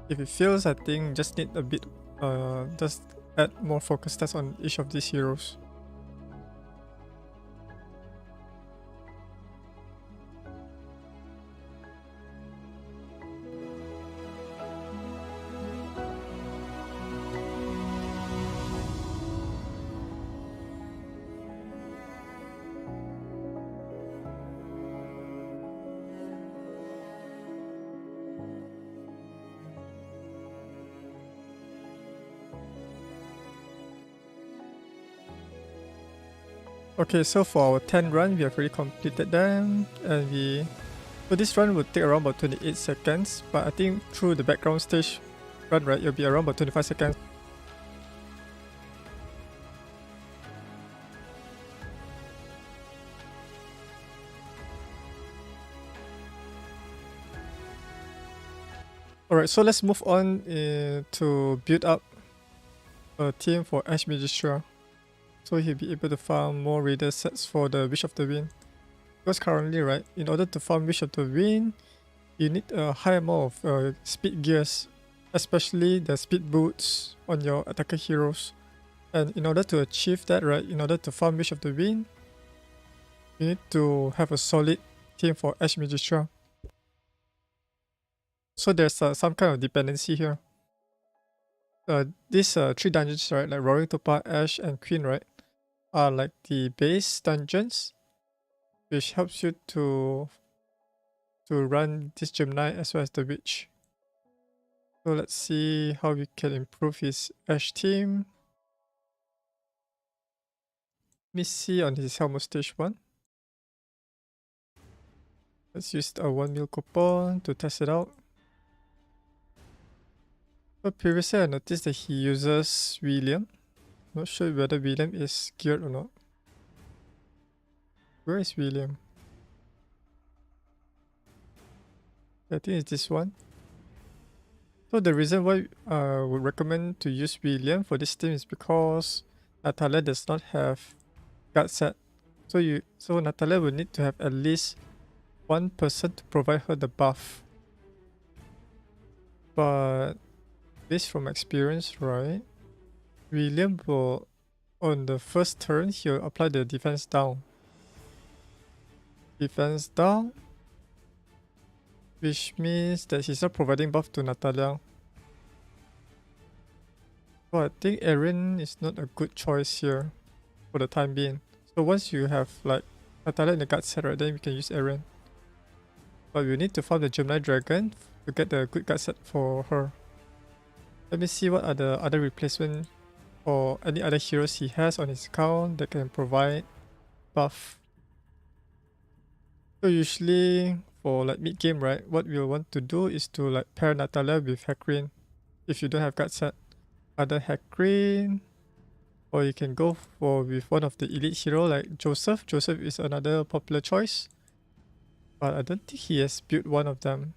If it fails, I think just need a bit, just add more focus stats on each of these heroes. Okay, so for our 10 run, we have already completed them, and so this run will take around about 28 seconds, but I think through the background stage run, right, it'll be around about 25 seconds. Alright, so let's move on to build up a team for Ash Magistra. So he'll be able to farm more raider sets for the Wish of the Wind. Because currently, right, in order to farm Wish of the Wind, you need a high amount of speed gears, especially the speed boots on your attacker heroes. And in order to achieve that, right, in order to farm Wish of the Wind, you need to have a solid team for Ash Magistra. So there's some kind of dependency here. These 3 dungeons, right, like Roaring Topa, Ash, and Queen, right, are like the base dungeons, which helps you to run this Gemini as well as the Witch. So let's see how we can improve his Ash team. Let me see on his Helmo stage 1. Let's use a 1 mil coupon to test it out. So previously I noticed that he uses William. Not sure whether William is geared or not. Where is William? I think it's this one. So the reason why I would recommend to use William for this team is because Natalia does not have guard set. So Natalia will need to have at least one person to provide her the buff. But based from experience, right, William will, on the first turn, he'll apply the defense down. Defense down, which means that he's not providing buff to Natalia. So I think Eren is not a good choice here for the time being. So once you have like Natalia in the guard set, right, then we can use Eren. But we need to farm the Gemini Dragon to get the good guard set for her. Let me see what are the other replacements or any other heroes he has on his account that can provide buff. So usually for like mid game, right, what we'll want to do is to like pair Natalia with Hecarim if you don't have guard set. Either Hecarim, or you can go for with one of the elite hero like Joseph. Joseph is another popular choice, but I don't think he has built one of them.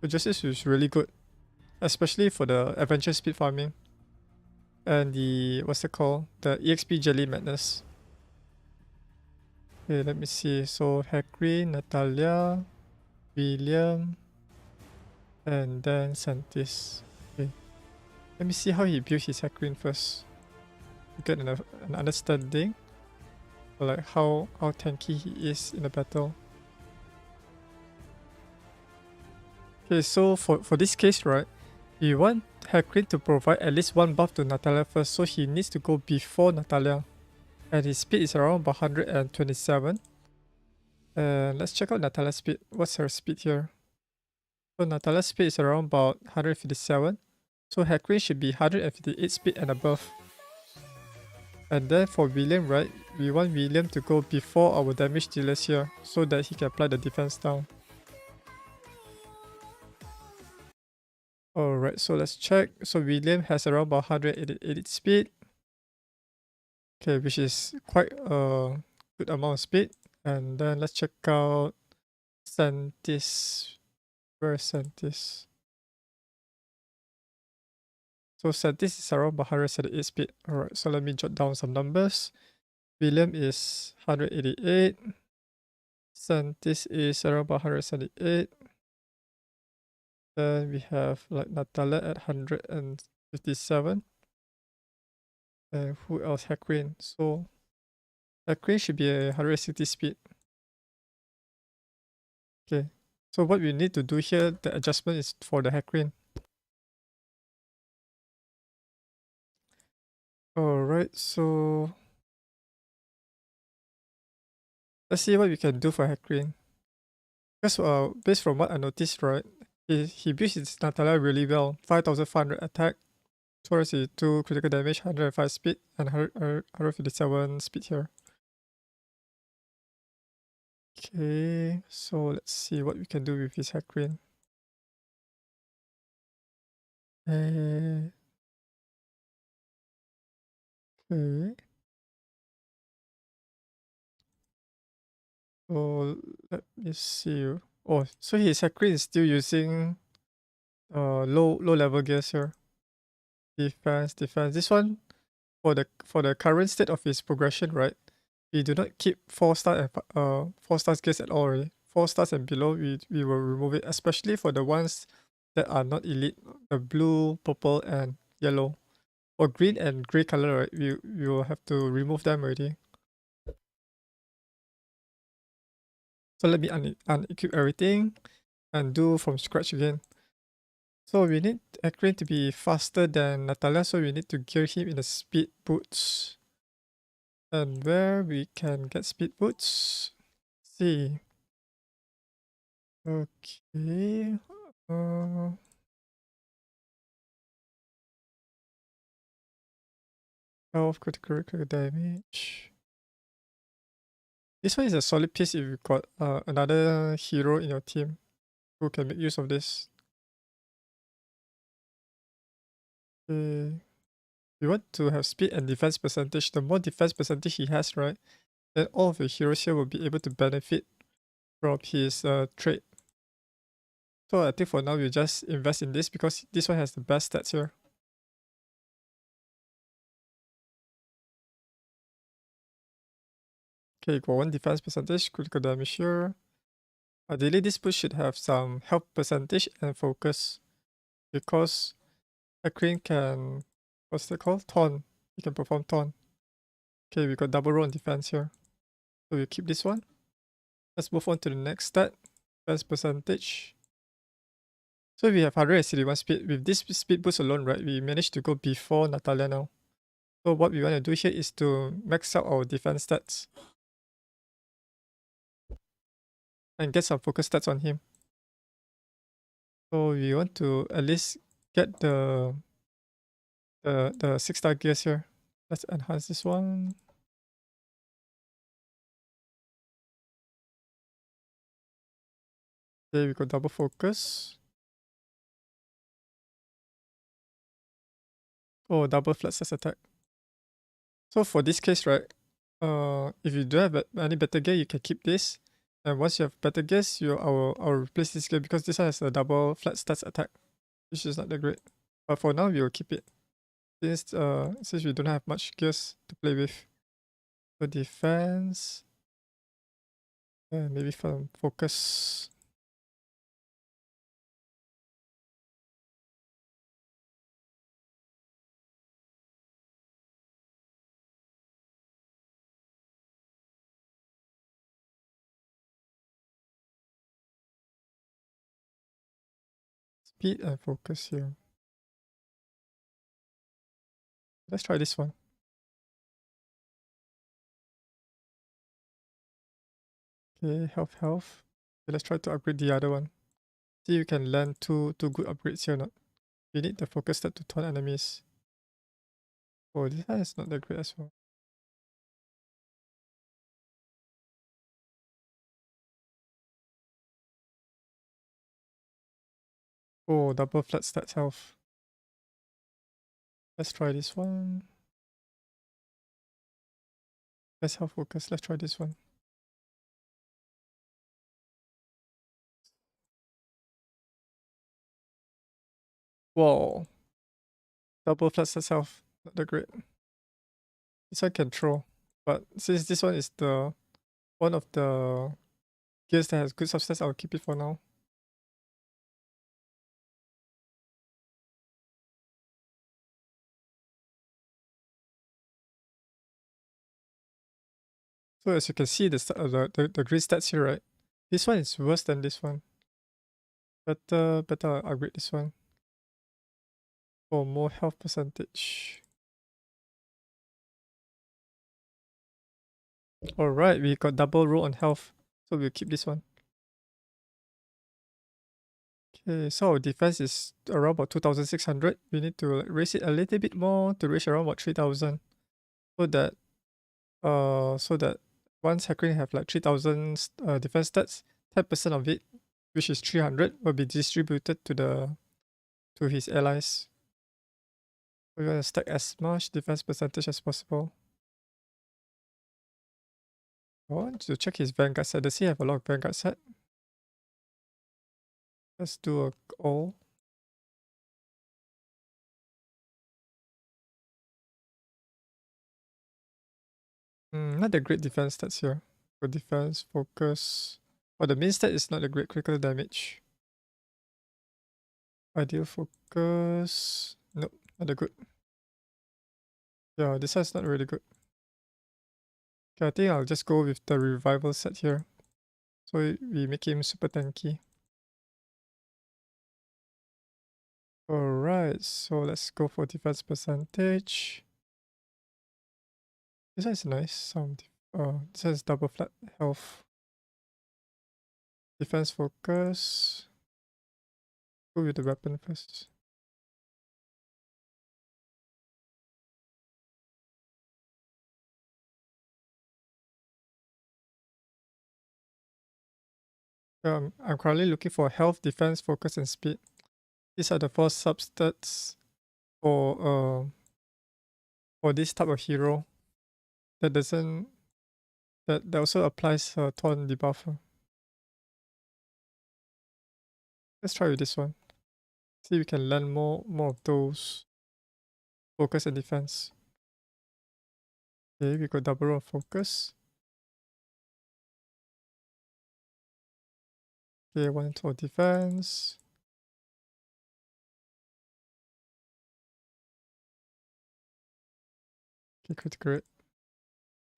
So Joseph is really good, especially for the adventure speed farming and the what's it called, the EXP Jelly Madness. Okay, let me see. So Hecarim, Natalia, William, and then Santis. Okay, let me see how he built his Hecarim first to get an understanding of like how tanky he is in the battle. Okay, so for this case, right, we want Hecarim to provide at least one buff to Natalia first, so he needs to go before Natalia. And his speed is around 127. And let's check out Natalia's speed. What's her speed here? So Natalia's speed is around about 157. So Hecarim should be 158 speed and above. And then for William, right, we want William to go before our damage dealers here so that he can apply the defense down. Alright, so let's check. So William has around about 188 speed. Okay, which is quite a good amount of speed. And then let's check out Santis. Where is Santis? So Santis is around 178 speed. Alright, so let me jot down some numbers. William is 188. And this is around about 178. Then we have like Natalia at 157. And who else? Hackqueen. So Hackqueen should be a 160 speed. Okay. So what we need to do here, the adjustment is for the Hackqueen. Alright, so let's see what we can do for Hackqueen. Because based from what I noticed, right, he builds his Natalia really well. 5,500 attack, 262 critical damage, 105 speed, and 157 speed here. Okay, so let's see what we can do with his Hackqueen. Okay. So let me see. Oh, so his Hackqueen is still using low level gears here. Defense. This one for the current state of his progression, right? We do not keep 4-star and 4 stars gears at all already. 4 stars and below we will remove it, especially for the ones that are not elite. The blue, purple, and yellow. Or green and grey color, right? We will have to remove them already. So let me unequip everything and do from scratch again. So we need Akrin to be faster than Natalia, so we need to gear him in the speed boots. And where we can get speed boots? See. Okay. Uh, 12 critical damage. This one is a solid piece if you got another hero in your team who can make use of this. Okay. We want to have speed and defense percentage. The more defense percentage he has, right, then all of your heroes here will be able to benefit from his trait. So I think for now we just invest in this because this one has the best stats here. Okay, got 1 defense percentage, critical damage here. Ideally this push should have some health percentage and focus because Akrin can, what's it called? Taunt. He can perform taunt. Okay, we got double roll on defense here. So we keep this one. Let's move on to the next stat. Defense percentage. So we have 161 speed. With this speed boost alone, right, we managed to go before Natalia now. So what we want to do here is to max out our defense stats and get some focus stats on him. So we want to at least get the 6-star gears here. Let's enhance this one. Okay, we got double focus. Oh, double flat size attack. So for this case, right, if you don't have any better gear, you can keep this. And once you have better gears, I'll replace this gear because this one has a double flat stats attack, which is not that great. But for now, we will keep it since we don't have much gears to play with. For defense, maybe for focus. Speed and focus here. Let's try this one. Okay, health. Okay, let's try to upgrade the other one. See if you can land two good upgrades here or not. We need the focus stat to taunt enemies. Oh, this one is not that great as well. Oh, double flat stats health. Let's try this one. Let's health focus. Let's try this one. Whoa. Double flat stats health. Not that great. This one can throw. But since this one is the one of the gears that has good substats, I'll keep it for now. So as you can see, the grid stats here, right? This one is worse than this one. Better upgrade this one for more health percentage. Alright, we got double roll on health, so we'll keep this one. Okay, so our defense is around about 2,600. We need to raise it a little bit more to reach around about 3,000, so that once Hackering have like 3,000 defense stats, 10% of it, which is 300, will be distributed to his allies. We're gonna stack as much defense percentage as possible. I want to check his Vanguard set. Does he have a lot of Vanguard set? Let's do a all. Not the great defense stats here. For defense, focus. Oh, the main stat is not the great critical damage. Ideal focus. Nope, not the good. Yeah, this one's not really good. Okay, I think I'll just go with the revival set here. So we make him super tanky. Alright, so let's go for defense percentage. This one is nice. This has double flat health. Defense focus. Go with the weapon first. I'm currently looking for health, defense, focus, and speed. These are the 4 substats for this type of hero. That also applies taunt debuff. Let's try with this one. See if we can land more of those focus and defense. Okay, we got double roll of focus. Okay, 1 for defense. Okay, critical rate.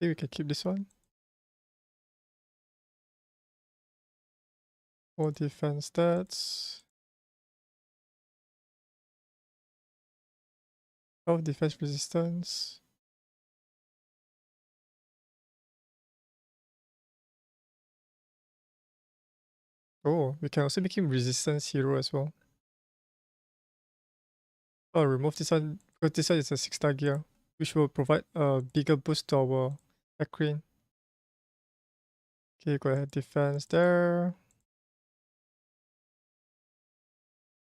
Okay, we can keep this one. For defense stats. Health, defense, resistance. Oh, we can also make him resistance hero as well. Oh, remove this one because this one is a 6-star gear, which will provide a bigger boost to our Akrin. Okay, go ahead, defense there.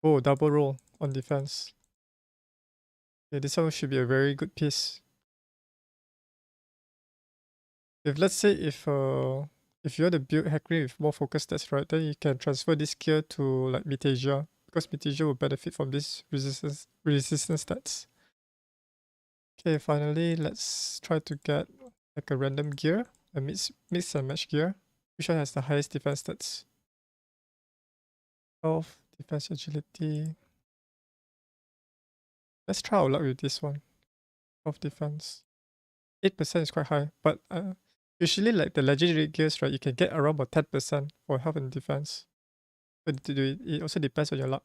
Oh, double roll on defense. Okay, this one should be a very good piece. Let's say if you want to build Hackney with more focus stats, right, then you can transfer this gear to like Mitasia, because Mitasia will benefit from this resistance stats. Okay, finally let's try to get like a random gear, a mix and match gear. Which one has the highest defense stats? Health, defense, agility. Let's try our luck with this one. Health, defense. 8% is quite high, but usually like the legendary gears, right, you can get around about 10% for health and defense. But it also depends on your luck.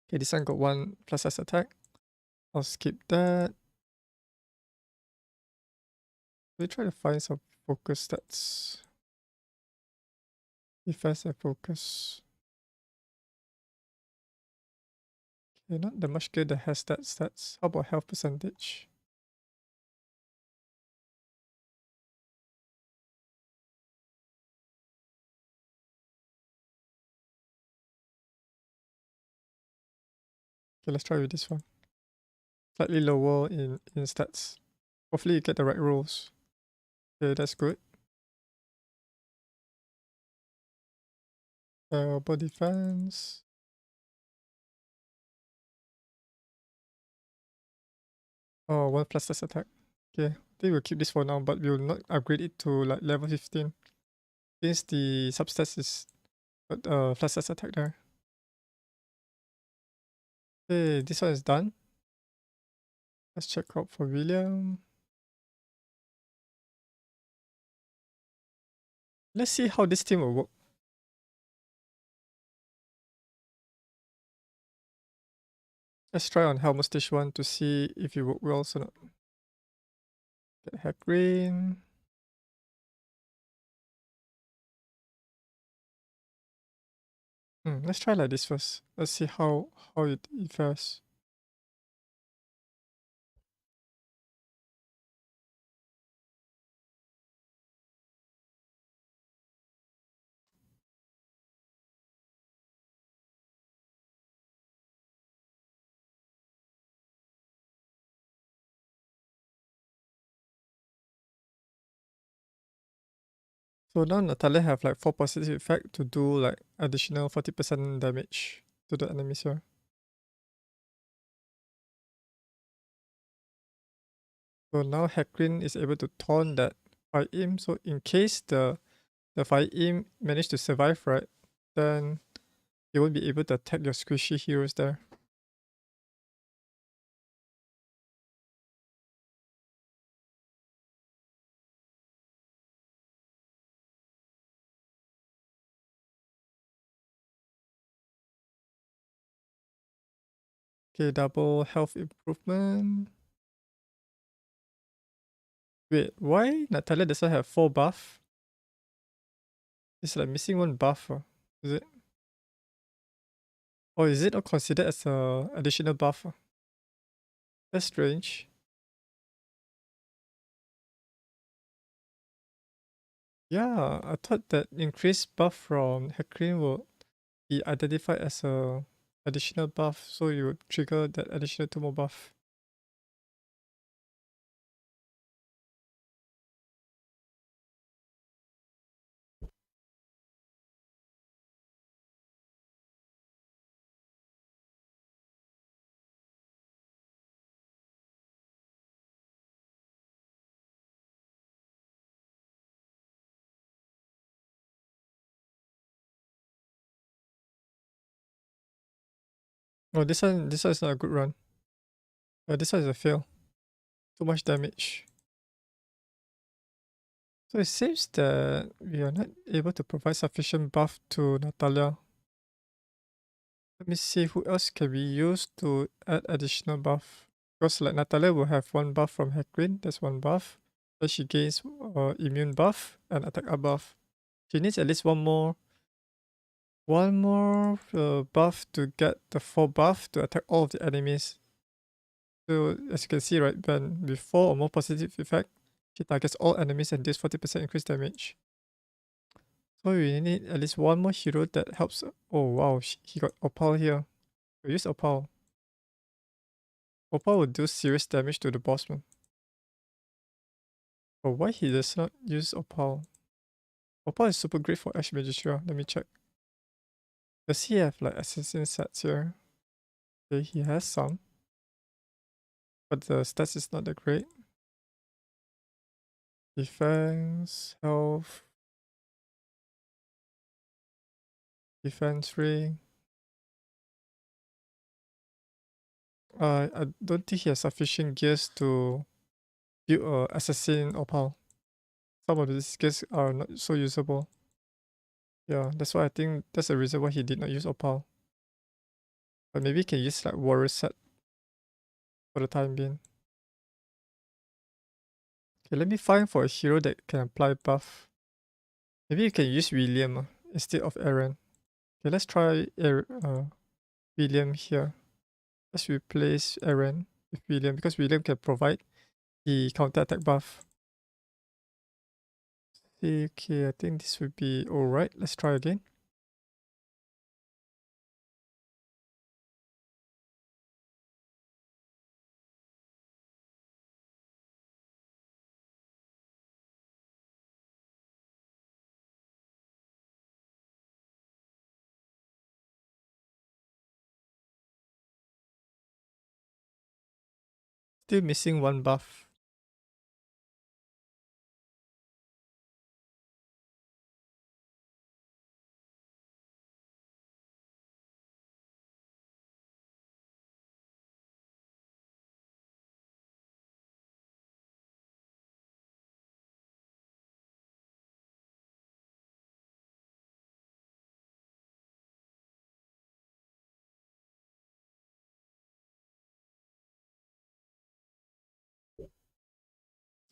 Okay, this one got 1 plus S attack. I'll skip that. We try to find some focus stats. Defense and focus. Okay, not that much gear that has that stats. How about health percentage? Okay, let's try with this one. Slightly lower in stats. Hopefully you get the right rolls. Okay, that's good. About defense. Oh, 1 plus this attack. Okay, think we'll keep this for now, but we will not upgrade it to like level 15 since the substats is flash stats attack there. Okay, this one is done. Let's check out for William. Let's see how this team will work. Let's try on Helmet stage 1 to see if it work well or not. Get hack green. Let's try like this first. Let's see how it fares. So now Natalia have like 4 positive effect to do like additional 40% damage to the enemies here. So now Hackrin is able to taunt that Fire Imp. So in case the Fire Imp managed to survive, right, then you won't be able to attack your squishy heroes there. Okay, double health improvement. Wait, why Natalia doesn't have 4 buff? It's like missing 1 buff. Is it? Or is it not considered as a additional buff? That's strange. Yeah, I thought that increased buff from Hackrin will be identified as a additional buff, so you would trigger that additional 2 more buff. Oh, this one is not a good run. This one is a fail. Too much damage. So it seems that we are not able to provide sufficient buff to Natalia. Let me see who else can we use to add additional buff. Because like Natalia will have 1 buff from Hackrin, that's 1 buff. Then she gains immune buff and attack up buff. She needs at least one more buff to get the 4 buff to attack all of the enemies. So as you can see, right, when with 4 or more positive effect, she targets all enemies and deals 40% increased damage. So we need at least 1 more hero that helps. Oh wow, he got Opal here. We use Opal. Opal will do serious damage to the boss man. But why he does not use Opal? Opal is super great for Ash Magistra. Let me check. Does he have like assassin sets here? Okay, he has some. But the stats is not that great. Defense, health, defense ring. I don't think he has sufficient gears to build a assassin Opal. Some of these gears are not so usable. Yeah, that's why I think that's the reason why he did not use Opal. But maybe he can use like warrior set for the time being. Okay, let me find for a hero that can apply buff. Maybe you can use William instead of Aaron. Okay, let's try William here. Let's replace Aaron with William because William can provide the counter attack buff. Okay, I think this would be alright. Let's try again. Still missing 1 buff.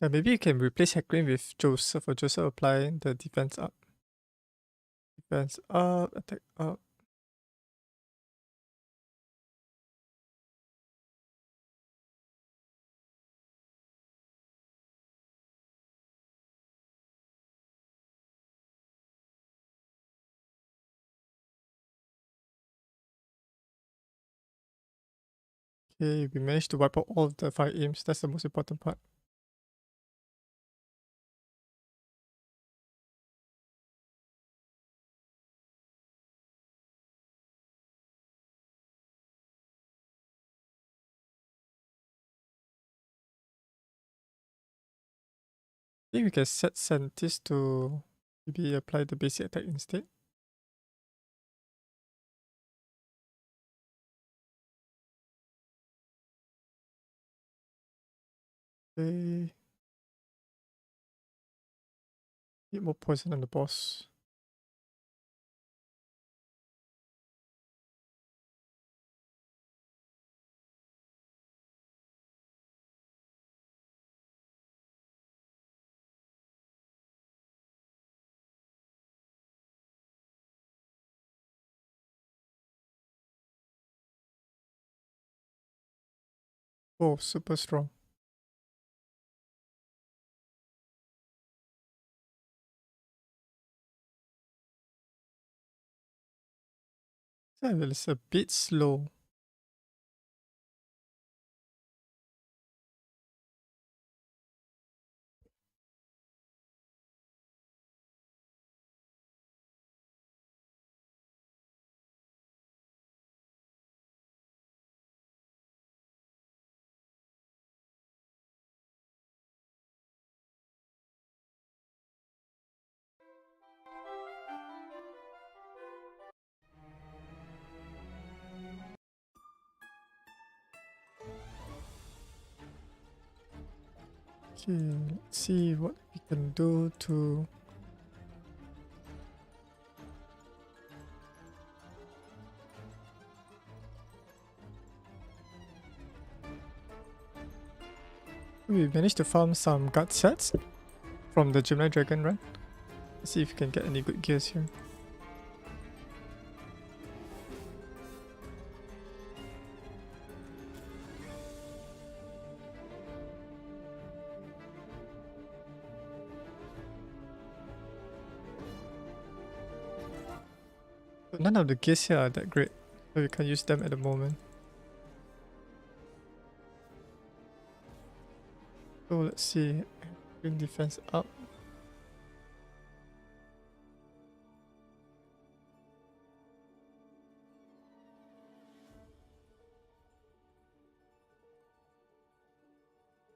Yeah, maybe you can replace Hecarim with Joseph, or Joseph apply the defense up. Defense up, attack up. Okay, we managed to wipe out all of the 5 imps. That's the most important part. I think we can set Santis to maybe apply the basic attack instead. Okay. Need more poison on the boss. Oh, super strong. That is a bit slow. Okay, let's see what we can do to... We managed to farm some guard sets from the Gemini Dragon run. Let's see if we can get any good gears here. But none of the gears here are that great, so we can't use them at the moment. So let's see, bring defense up.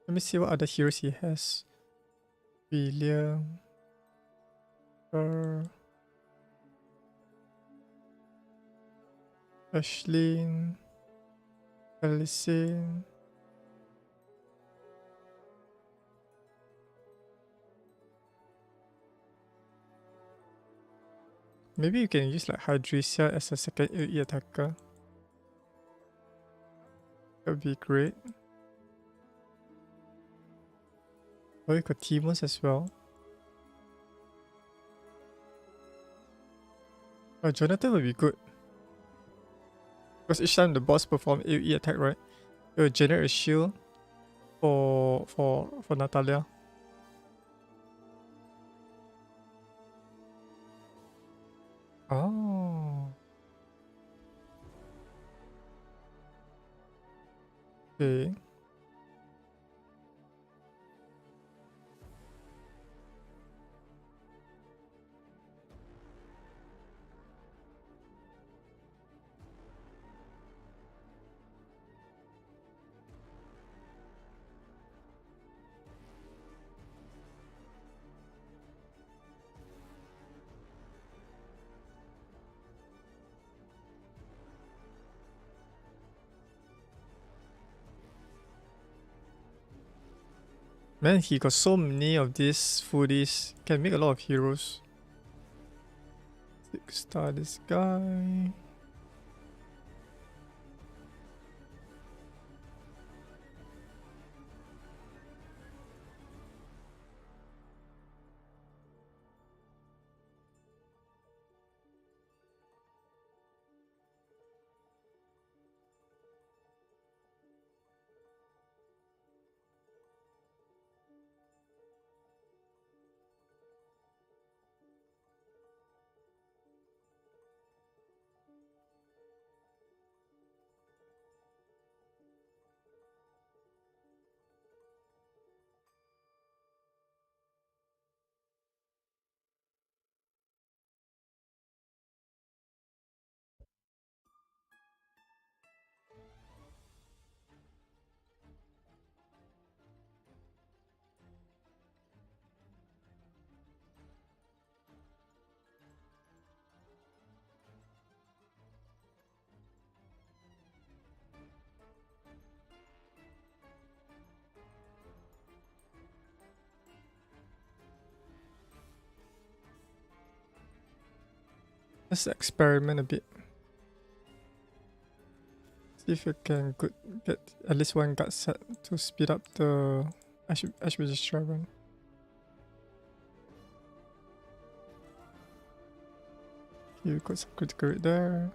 Let me see what other heroes he has. William, Ashlyn, Alicent. Maybe you can use like Hydresia as a second AoE attacker. That would be great. Or you got Timos as well. Jonathan would be good. Because each time the boss performs AoE attack, right? It will generate a shield for Natalia. Oh. Okay. Man, he got so many of these foodies. Can make a lot of heroes. 6-star this guy. Let's experiment a bit. See if we can get at least one gut set to speed up the Ash Registrar run. Okay, we got some critical rate there.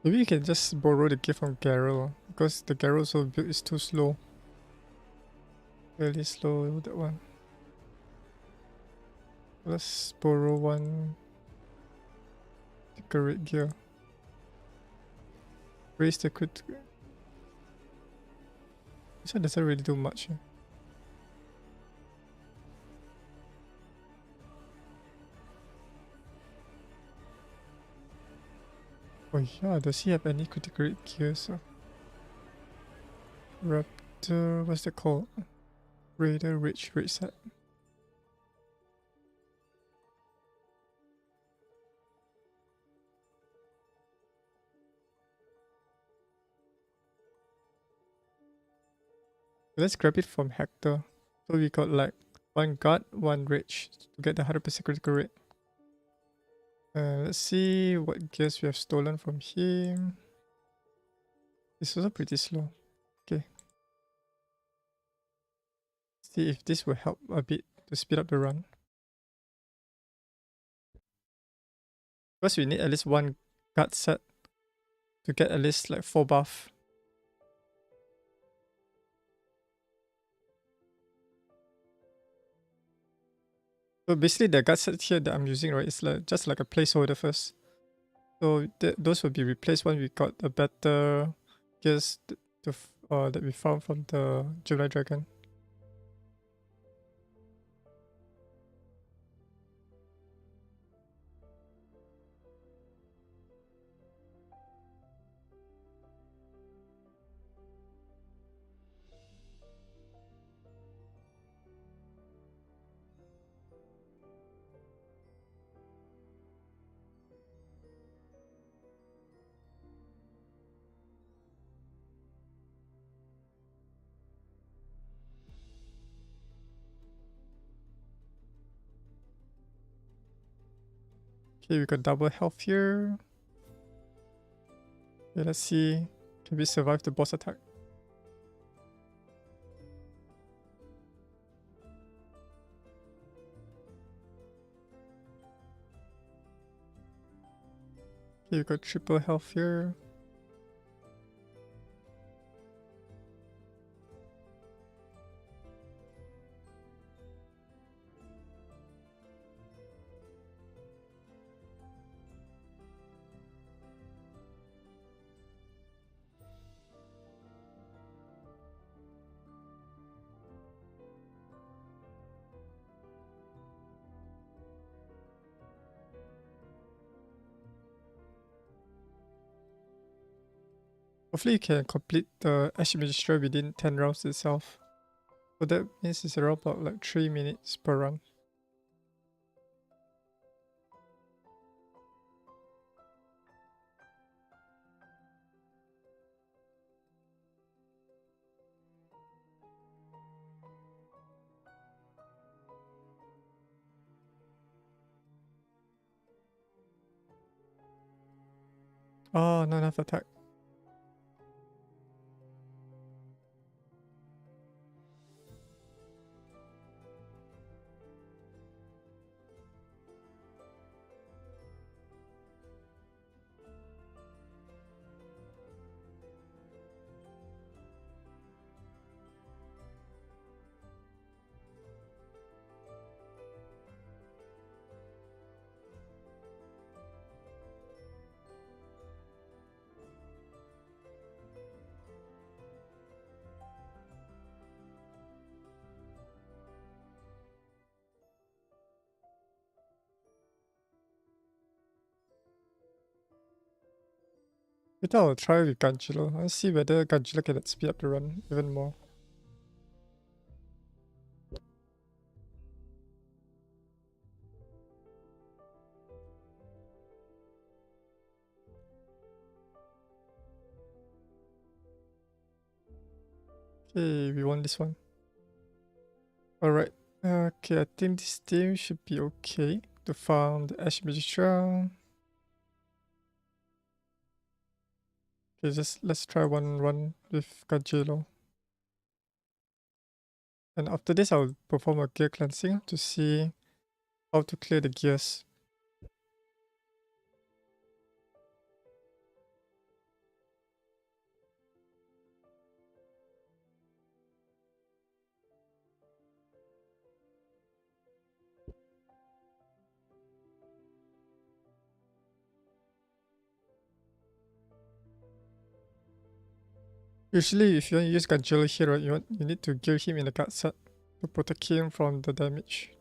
Maybe you can just borrow the gift from Garrow, because the Garrow also build is too slow. Really slow, that one. Let's borrow one decorate gear. Raise the crit. This one doesn't really do much. Oh yeah, does he have any critical rate gears? Raptor, what's that called? Raider Rich set. Let's grab it from Hector. So we got like one guard, one rich to get the 100% critical rate. Let's see what gears we have stolen from him. It's also pretty slow. Okay. See if this will help a bit to speed up the run. Because we need at least one guard set to get at least like 4 buff. So basically the guard set here that I'm using, right, is like just like a placeholder first. So those will be replaced when we got a better gears that we found from the July Dragon. Okay, we got double health here. Okay, let's see. Can we survive the boss attack? Okay, we got triple health here. Hopefully you can complete the Ash Magistral within 10 rounds itself. So that means it's around about like 3 minutes per run. Oh, not enough attack. Later I'll try with Ganjilo. I'll see whether Ganjilo can speed up the run even more. Okay, we won this one. Alright. Okay, I think this team should be okay to farm the Ash Magician. Okay, let's try one run with Ganjilo. And after this, I'll perform a gear cleansing to see how to clear the gears. Usually, if you want to use Ganjilo here, right, you need to gear him in the card set to protect him from the damage.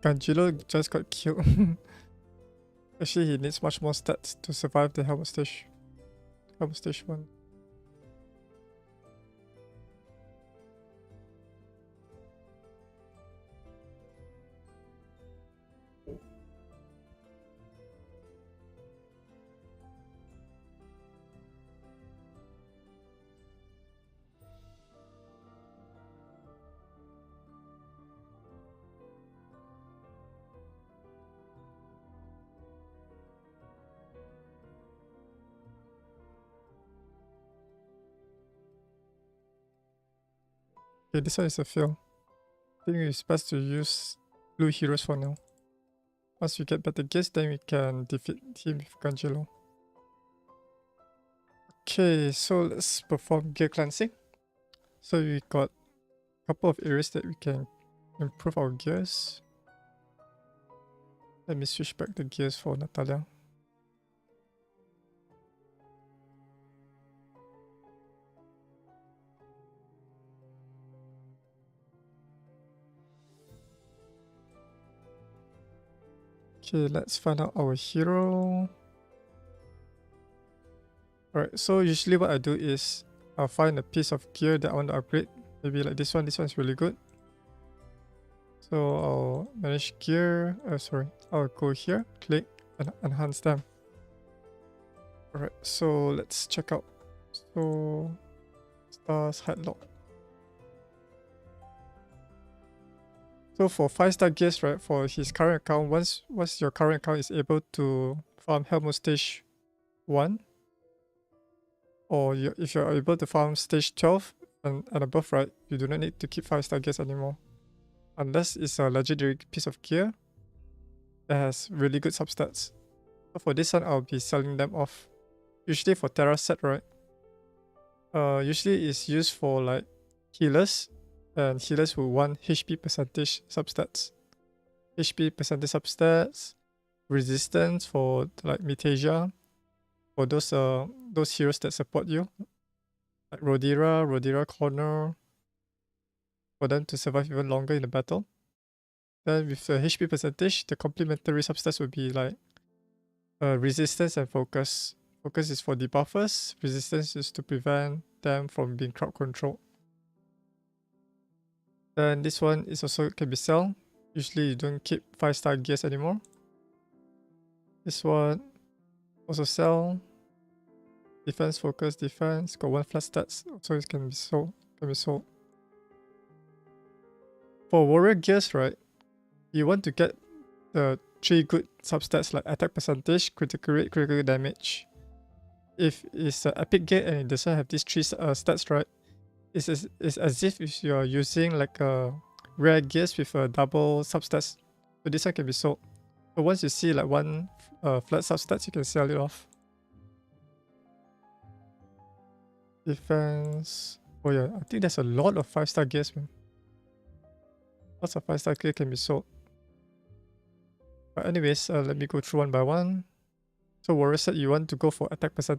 Ganjilo just got killed. Actually, he needs much more stats to survive the Helmet Stage. Helmet Stage 1. Okay, this one is a fail. I think it's best to use blue heroes for now. Once we get better gears, then we can defeat him with Ganjilo. Okay, so let's perform gear cleansing. So we got a couple of areas that we can improve our gears. Let me switch back the gears for Natalia. Okay, let's find out our hero. Alright, so usually what I do is I'll find a piece of gear that I want to upgrade. Maybe like this one. This one's really good. So I'll manage gear. I'll go here, click, and enhance them. Alright, so let's check out. So stars headlock. So for 5-star gears, right, for his current account, once your current account is able to farm Helmet Stage 1, or if you're able to farm Stage 12 and above, right, you do not need to keep 5-star gears anymore. Unless it's a legendary piece of gear that has really good substats. So for this one, I'll be selling them off. Usually for Terra set, right, usually it's used for like healers, and healers will want HP percentage substats. HP percentage substats, resistance for like Mitasia, for those heroes that support you, like Rodira Corner, for them to survive even longer in the battle. Then with the HP percentage, the complementary substats would be like resistance and focus. Focus is for debuffers, resistance is to prevent them from being crowd controlled. Then this one is also can be sell. Usually you don't keep 5-star gears anymore. This one also sell. Defense, focus, defense. Got 1 flat stats, so it can be sold. For warrior gears, right? You want to get the 3 good substats like attack percentage, critical rate, critical damage. If it's an epic gear and it doesn't have these 3 stats, right? It's as if you're using like a rare gears with a double substats. So this one can be sold. So once you see like 1 flat substats, you can sell it off. Defense. Oh yeah, I think there's a lot of 5-star gears, man. Lots of 5-star gear can be sold. But anyways, let me go through one by one. So warrior set, you want to go for attack percentage.